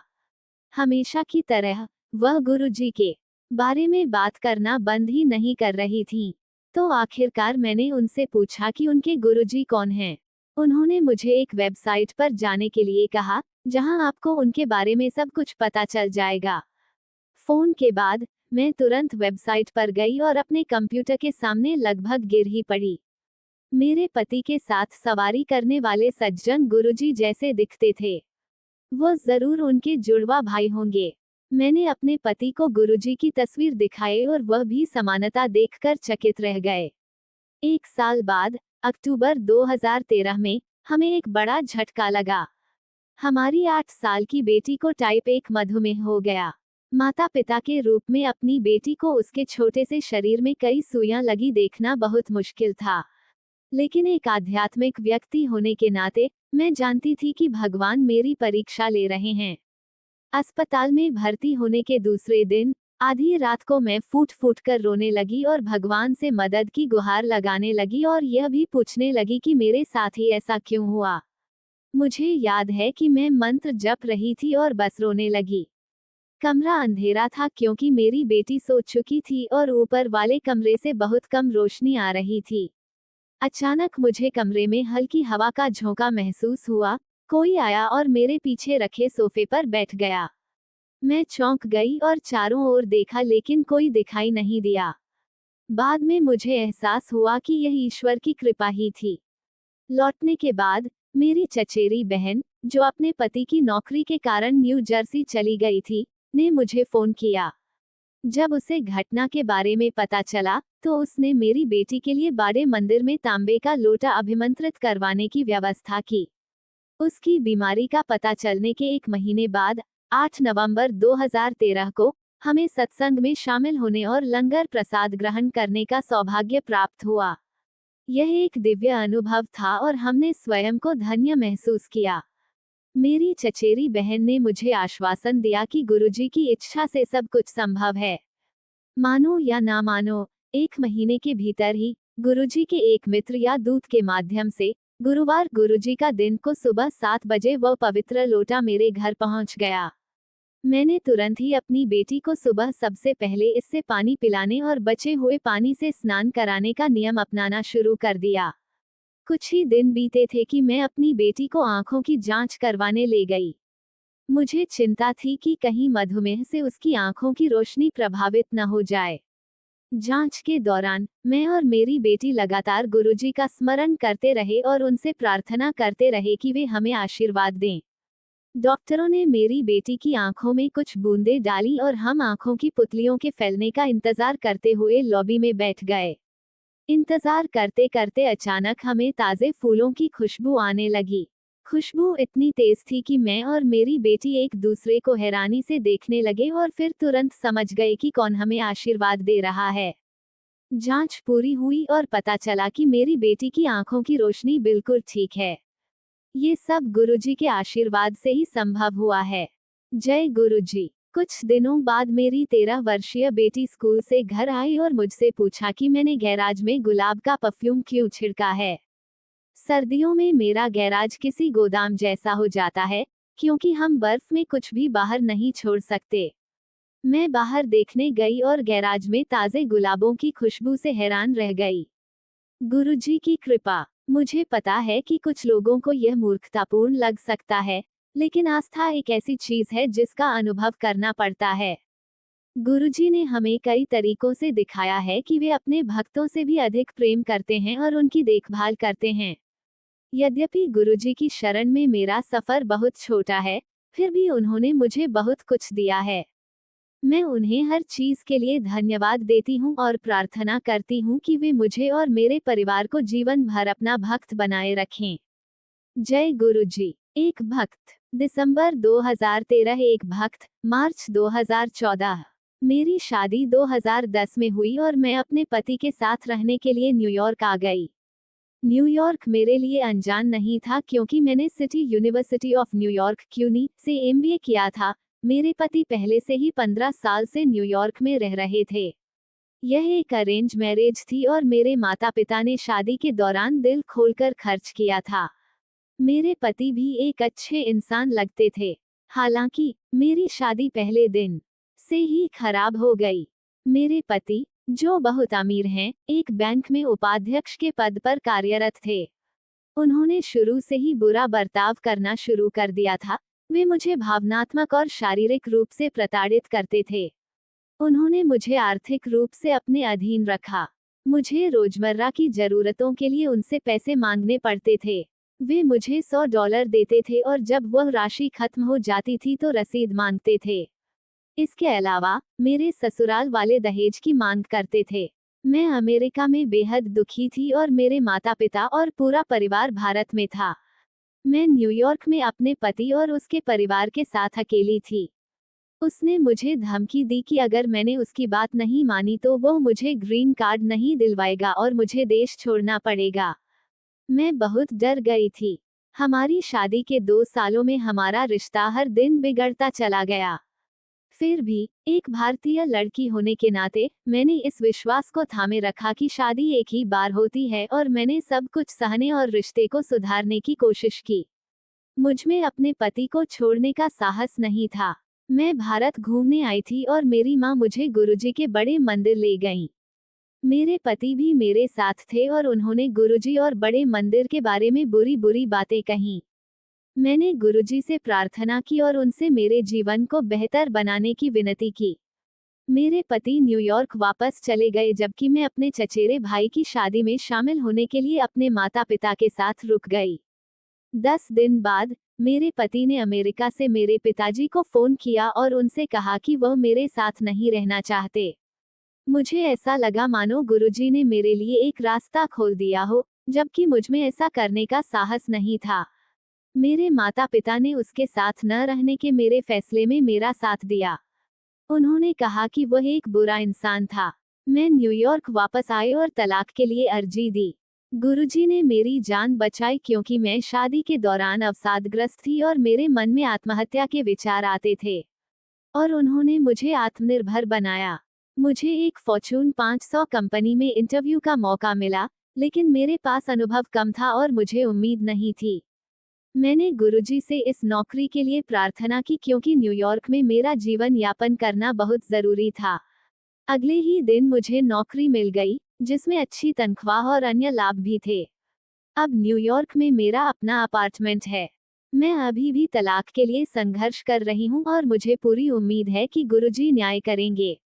हमेशा की तरह, वह गुरुजी के बारे में बात करना बंद ही नहीं कर रही थीं। तो आखिरकार मैंने उनसे पूछा कि उनके गुरुजी कौन हैं। उन्होंने मुझे एक वेबसाइट पर जाने के लिए कहा, जहां आपको उनके बारे में सब कुछ पता चल जाएगा। फोन के बाद, मैं तुरंत वेबसाइट पर गई और अपने कंप्यूटर के सामने लगभग गिर ही पड़ी। मेरे पति के साथ सवारी करने वाले सज्जन गुरुजी जैसे दिखते थे। वो जरूर उनके जुड़वा भाई होंगे। मैंने अपने पति को गुरुजी की तस्वीर दिखाई और वह भी समानता देखकर चकित रह गए। 1 साल बाद, अक्टूबर 2013 में, हमें एक बड़ा झटका लगा। हमारी 8 साल की बेटी को टाइप 1 मधुमेह हो गया। माता पिता के रूप में अपनी बेटी को उसके छोटे से शरीर में कई सुइयां लगी देखना बहुत मुश्किल था। लेकिन एक आध्यात्मिक व्यक्ति होने के नाते मैं जानती थी कि भगवान मेरी परीक्षा ले रहे हैं। अस्पताल में भर्ती होने के दूसरे दिन, आधी रात को मैं फूट फूट कर रोने लगी और भगवान से मदद की गुहार लगाने लगी और यह भी पूछने लगी कि मेरे साथ ही ऐसा क्यों हुआ। मुझे याद है कि मैं मंत्र जप रही थी और बस रोने लगी। कमरा अंधेरा था क्योंकि मेरी बेटी सो चुकी थी और ऊपर वाले कमरे से बहुत कम रोशनी आ रही थी। अचानक मुझे कमरे में हल्की हवा का झोंका महसूस हुआ। कोई आया और मेरे पीछे रखे सोफे पर बैठ गया। मैं चौंक गई और चारों ओर देखा लेकिन कोई दिखाई नहीं दिया। बाद में मुझे एहसास हुआ कि यह ईश्वर की कृपा ही थी। लौटने के बाद मेरी चचेरी बहन, जो अपने पति की नौकरी के कारण न्यू जर्सी चली गई थी, ने मुझे फोन किया। जब उसे घटना के बारे में पता चला, तो उसने मेरी बेटी के लिए बड़े मंदिर में तांबे का लोटा अभिमंत्रित करवाने की व्यवस्था की। उसकी बीमारी का पता चलने के 1 महीने बाद, 8 नवंबर 2013 को, हमें सत्संग में शामिल होने और लंगर प्रसाद ग्रहण करने का सौभाग्य प्राप्त हुआ। यह एक दिव्य अनुभव था और हमने स्वयं को धन्य महसूस किया। मेरी चचेरी बहन ने मुझे आश्वासन दिया कि गुरुजी की इच्छा से सब कुछ संभव है। मानो या ना मानो, 1 महीने के भीतर ही गुरुजी के एक मित्र या दूत के माध्यम से गुरुवार गुरुजी का दिन को सुबह 7 बजे वह पवित्र लोटा मेरे घर पहुंच गया। मैंने तुरंत ही अपनी बेटी को सुबह सबसे पहले इससे पानी पिलाने और बचे हुए पानी से स्नान कराने का नियम अपनाना शुरू कर दिया। कुछ ही दिन बीते थे कि मैं अपनी बेटी को आंखों की जांच करवाने ले गई। मुझे चिंता थी कि कहीं मधुमेह से उसकी आंखों की रोशनी प्रभावित न हो जाए। जांच के दौरान मैं और मेरी बेटी लगातार गुरुजी का स्मरण करते रहे और उनसे प्रार्थना करते रहे कि वे हमें आशीर्वाद दें। डॉक्टरों ने मेरी बेटी की आंखों में कुछ बूंदें डाली और हम आंखों की पुतलियों के फैलने का इंतजार करते हुए लॉबी में बैठ गए। इंतजार करते करते अचानक हमें ताजे फूलों की खुशबू आने लगी। खुशबू इतनी तेज थी कि मैं और मेरी बेटी एक दूसरे को हैरानी से देखने लगे और फिर तुरंत समझ गए कि कौन हमें आशीर्वाद दे रहा है। जांच पूरी हुई और पता चला कि मेरी बेटी की आंखों की रोशनी बिल्कुल ठीक है। ये सब गुरुजी के आशीर्वाद से ही संभव हुआ है। जय गुरुजी। कुछ दिनों बाद मेरी 13 वर्षीय बेटी स्कूल से घर आई और मुझसे पूछा कि मैंने गैराज में गुलाब का परफ्यूम क्यों छिड़का है। सर्दियों में मेरा गैराज किसी गोदाम जैसा हो जाता है, क्योंकि हम बर्फ में कुछ भी बाहर नहीं छोड़ सकते। मैं बाहर देखने गई और गैराज में ताजे गुलाबों की खुशबू से हैरान रह गई। गुरुजी की कृपा। मुझे पता है कि कुछ लोगों को यह मूर्खतापूर्ण लग सकता है, लेकिन आस्था एक ऐसी चीज है जिसका अनुभव करना पड़ता है। गुरुजी ने हमें कई तरीकों से दिखाया है कि वे अपने भक्तों से भी अधिक प्रेम करते हैं और उनकी देखभाल करते हैं। यद्यपि गुरुजी की शरण में मेरा सफर बहुत छोटा है, फिर भी उन्होंने मुझे बहुत कुछ दिया है। मैं उन्हें हर चीज के लिए धन्यवाद देती हूँ और प्रार्थना करती हूँ कि वे मुझे और मेरे परिवार को जीवन भर अपना भक्त बनाए रखें। जय गुरुजी। एक भक्त। दिसंबर 2013। एक भक्त। मार्च 2014। मेरी शादी 2010 में हुई और मैं अपने पति के साथ रहने के लिए न्यूयॉर्क आ गई। न्यूयॉर्क मेरे लिए अनजान नहीं था क्योंकि मैंने सिटी यूनिवर्सिटी ऑफ न्यूयॉर्क क्यूनी से एमबीए किया था। मेरे पति पहले से ही 15 साल से न्यूयॉर्क में रह रहे थे। यह एक अरेंज मैरिज थी और मेरे माता पिता ने शादी के दौरान दिल खोलकर खर्च किया था। मेरे पति भी एक अच्छे इंसान लगते थे। हालांकि मेरी शादी पहले दिन से ही खराब हो गई। मेरे पति, जो बहुत अमीर हैं, एक बैंक में उपाध्यक्ष के पद पर कार्यरत थे। उन्होंने शुरू से ही बुरा बर्ताव करना शुरू कर दिया था। वे मुझे भावनात्मक और शारीरिक रूप से प्रताड़ित करते थे। उन्होंने मुझे आर्थिक रूप से अपने अधीन रखा। मुझे रोजमर्रा की जरूरतों के लिए उनसे पैसे मांगने पड़ते थे। वे मुझे $100 देते थे और जब वह राशि खत्म हो जाती थी तो रसीद मांगते थे। इसके अलावा मेरे ससुराल वाले दहेज की मांग करते थे। मैं अमेरिका में बेहद दुखी थी और मेरे माता पिता और पूरा परिवार भारत में था। मैं न्यूयॉर्क में अपने पति और उसके परिवार के साथ अकेली थी। उसने मुझे धमकी दी कि अगर मैंने उसकी बात नहीं मानी तो वो मुझे ग्रीन कार्ड नहीं दिलवाएगा और मुझे देश छोड़ना पड़ेगा। मैं बहुत डर गई थी। हमारी शादी के 2 सालों में हमारा रिश्ता हर दिन बिगड़ता चला गया। फिर भी एक भारतीय लड़की होने के नाते मैंने इस विश्वास को थामे रखा कि शादी एक ही बार होती है और मैंने सब कुछ सहने और रिश्ते को सुधारने की कोशिश की। मुझमें अपने पति को छोड़ने का साहस नहीं था। मैं भारत घूमने आई थी और मेरी माँ मुझे गुरुजी के बड़े मंदिर ले गईं। मेरे पति भी मेरे साथ थे और उन्होंने गुरुजी और बड़े मंदिर के बारे में बुरी बुरी बातें कहीं। मैंने गुरुजी से प्रार्थना की और उनसे मेरे जीवन को बेहतर बनाने की विनती की। मेरे पति न्यूयॉर्क वापस चले गए जबकि मैं अपने चचेरे भाई की शादी में शामिल होने के लिए अपने माता पिता के साथ रुक गई। 10 दिन बाद मेरे पति ने अमेरिका से मेरे पिताजी को फोन किया और उनसे कहा कि वह मेरे साथ नहीं रहना चाहते। मुझे ऐसा लगा मानो गुरुजी ने मेरे लिए एक रास्ता खोल दिया हो, जबकि मुझमें ऐसा करने का साहस नहीं था। मेरे माता पिता ने उसके साथ न रहने के मेरे फैसले में मेरा साथ दिया। उन्होंने कहा कि वह एक बुरा इंसान था। मैं न्यूयॉर्क वापस आई और तलाक के लिए अर्जी दी। गुरुजी ने मेरी जान बचाई क्योंकि मैं शादी के दौरान अवसादग्रस्त थी और मेरे मन में आत्महत्या के विचार आते थे। और उन्होंने मुझे आत्मनिर्भर बनाया। मुझे एक फॉर्च्यून 500 कंपनी में इंटरव्यू का मौका मिला, लेकिन मेरे पास अनुभव कम था और मुझे उम्मीद नहीं थी। मैंने गुरुजी से इस नौकरी के लिए प्रार्थना की क्योंकि न्यूयॉर्क में मेरा जीवन यापन करना बहुत जरूरी था। अगले ही दिन मुझे नौकरी मिल गई, जिसमें अच्छी तनख्वाह और अन्य लाभ भी थे। अब न्यूयॉर्क में मेरा अपना अपार्टमेंट है। मैं अभी भी तलाक के लिए संघर्ष कर रही हूँ और मुझे पूरी उम्मीद है कि गुरुजी न्याय करेंगे।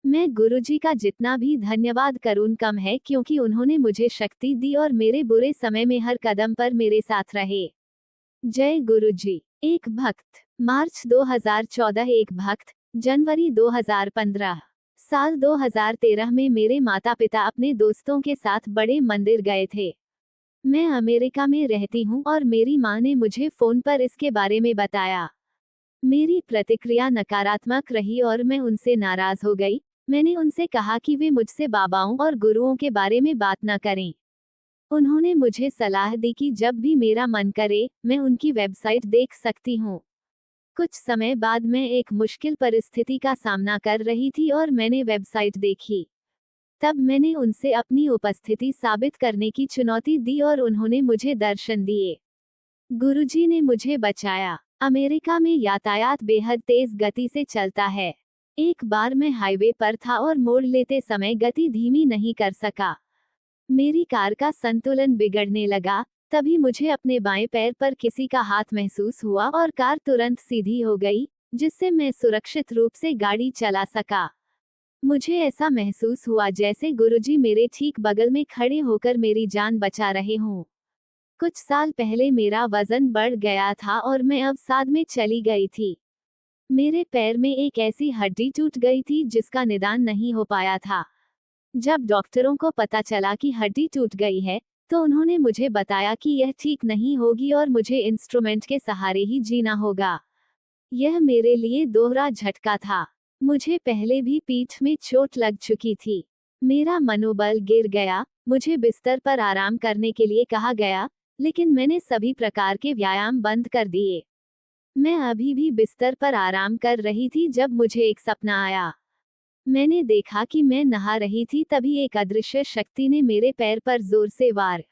मैं गुरुजी का जितना भी धन्यवाद करूँ कम है क्योंकि उन्होंने मुझे शक्ति दी और मेरे बुरे समय में हर कदम पर मेरे साथ रहे। जय गुरुजी। एक भक्त। मार्च 2014। एक भक्त। जनवरी 2015। साल 2013 में मेरे माता पिता अपने दोस्तों के साथ बड़े मंदिर गए थे। मैं अमेरिका में रहती हूँ और मेरी माँ ने मुझे फोन पर इसके बारे में बताया। मेरी प्रतिक्रिया नकारात्मक रही और मैं उनसे नाराज हो गई। मैंने उनसे कहा कि वे मुझसे बाबाओं और गुरुओं के बारे में बात न करें। उन्होंने मुझे सलाह दी कि जब भी मेरा मन करे, मैं उनकी वेबसाइट देख सकती हूँ। कुछ समय बाद मैं एक मुश्किल परिस्थिति का सामना कर रही थी और मैंने वेबसाइट देखी। तब मैंने उनसे अपनी उपस्थिति साबित करने की चुनौती दी और उन्होंने मुझे दर्शन दिए। गुरुजी ने मुझे बचाया। अमेरिका में यातायात बेहद तेज गति से चलता है। एक बार मैं हाईवे पर था और मोड़ लेते समय गति धीमी नहीं कर सका। मेरी कार का संतुलन बिगड़ने लगा। तभी मुझे अपने बाएं पैर पर किसी का हाथ महसूस हुआ और कार तुरंत सीधी हो गई, जिससे मैं सुरक्षित रूप से गाड़ी चला सका। मुझे ऐसा महसूस हुआ जैसे गुरुजी मेरे ठीक बगल में खड़े होकर मेरी जान बचा रहे हों। कुछ साल पहले मेरा वजन बढ़ गया था और मैं अवसाद में चली गई थी। मेरे पैर में एक ऐसी हड्डी टूट गई थी जिसका निदान नहीं हो पाया था। जब डॉक्टरों को पता चला कि हड्डी टूट गई है, तो उन्होंने मुझे बताया कि यह ठीक नहीं होगी और मुझे इंस्ट्रूमेंट के सहारे ही जीना होगा। यह मेरे लिए दोहरा झटका था। मुझे पहले भी पीठ में चोट लग चुकी थी। मेरा मनोबल गिर गया। मुझे बिस्तर पर आराम करने के लिए कहा गया, लेकिन मैंने सभी प्रकार के व्यायाम बंद कर दिए। मैं अभी भी बिस्तर पर आराम कर रही थी जब मुझे एक सपना आया। मैंने देखा कि मैं नहा रही थी, तभी एक अदृश्य शक्ति ने मेरे पैर पर जोर से वार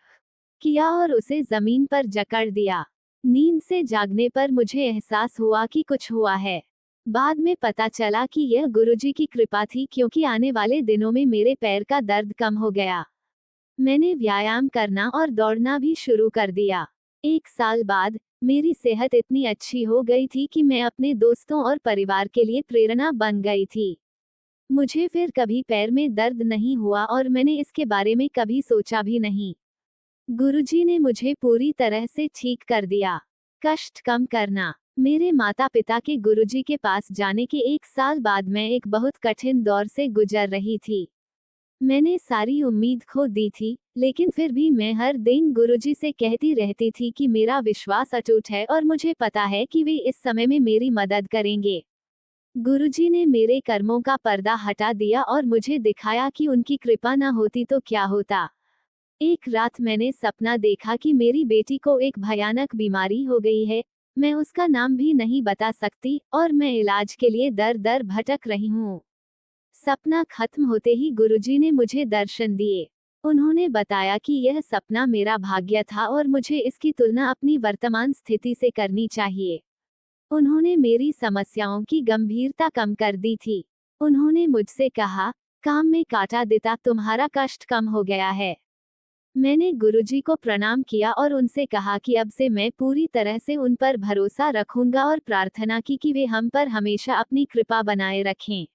किया और उसे जमीन पर जकड़ दिया। नींद से जागने पर मुझे एहसास हुआ कि कुछ हुआ है। बाद में पता चला कि यह गुरुजी की कृपा थी क्योंकि आने वाले दिनों में मेरे पैर का दर्द कम हो गया। मैंने व्यायाम करना और दौड़ना भी शुरू कर दिया। 1 साल बाद मेरी सेहत इतनी अच्छी हो गई थी कि मैं अपने दोस्तों और परिवार के लिए प्रेरणा बन गई थी। मुझे फिर कभी पैर में दर्द नहीं हुआ और मैंने इसके बारे में कभी सोचा भी नहीं। गुरुजी ने मुझे पूरी तरह से ठीक कर दिया। कष्ट कम करना। मेरे माता पिता के गुरुजी के पास जाने के 1 साल बाद मैं एक बहुत कठिन दौर से गुजर रही थी। मैंने सारी उम्मीद खो दी थी, लेकिन फिर भी मैं हर दिन गुरुजी से कहती रहती थी कि मेरा विश्वास अटूट है और मुझे पता है कि वे इस समय में मेरी मदद करेंगे। गुरुजी ने मेरे कर्मों का पर्दा हटा दिया और मुझे दिखाया कि उनकी कृपा न होती तो क्या होता। एक रात मैंने सपना देखा कि मेरी बेटी को एक भयानक बीमारी हो गई है। मैं उसका नाम भी नहीं बता सकती और मैं इलाज के लिए दर दर भटक रही हूँ। सपना खत्म होते ही गुरुजी ने मुझे दर्शन दिए। उन्होंने बताया कि यह सपना मेरा भाग्य था और मुझे इसकी तुलना अपनी वर्तमान स्थिति से करनी चाहिए। उन्होंने मेरी समस्याओं की गंभीरता कम कर दी थी। उन्होंने मुझसे कहा, काम में काटा देता, तुम्हारा कष्ट कम हो गया है। मैंने गुरुजी को प्रणाम किया और उनसे कहा कि अब से मैं पूरी तरह से उन पर भरोसा रखूंगा और प्रार्थना की कि वे हम पर हमेशा अपनी कृपा बनाए रखें।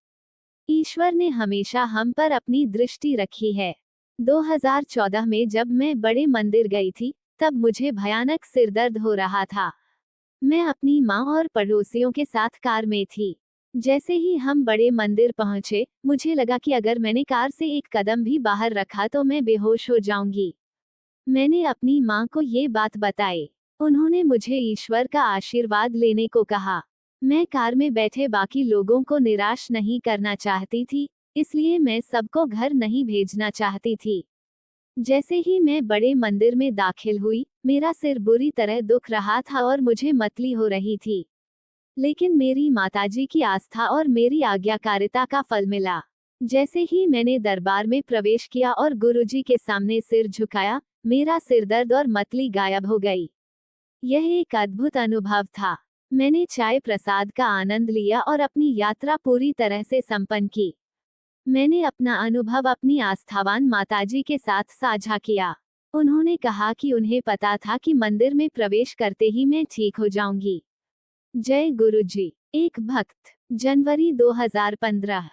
ईश्वर ने हमेशा हम पर अपनी दृष्टि रखी है। 2014 में जब मैं बड़े मंदिर गई थी, तब मुझे भयानक सिरदर्द हो रहा था। मैं अपनी माँ और पड़ोसियों के साथ कार में थी। जैसे ही हम बड़े मंदिर पहुंचे, मुझे लगा कि अगर मैंने कार से एक कदम भी बाहर रखा तो मैं बेहोश हो जाऊंगी। मैंने अपनी माँ को ये बात बताई। उन्होंने मुझे ईश्वर का आशीर्वाद लेने को कहा। मैं कार में बैठे बाकी लोगों को निराश नहीं करना चाहती थी, इसलिए मैं सबको घर नहीं भेजना चाहती थी। जैसे ही मैं बड़े मंदिर में दाखिल हुई, मेरा सिर बुरी तरह दुख रहा था और मुझे मतली हो रही थी। लेकिन मेरी माताजी की आस्था और मेरी आज्ञाकारिता का फल मिला। जैसे ही मैंने दरबार में प्रवेश किया और गुरुजी के सामने सिर झुकाया, मेरा सिरदर्द और मतली गायब हो गई। यह एक अद्भुत अनुभव था। मैंने चाय प्रसाद का आनंद लिया और अपनी यात्रा पूरी तरह से संपन्न की। मैंने अपना अनुभव अपनी आस्थावान माताजी के साथ साझा किया। उन्होंने कहा कि उन्हें पता था कि मंदिर में प्रवेश करते ही मैं ठीक हो जाऊंगी। जय गुरुजी। एक भक्त। जनवरी 2015।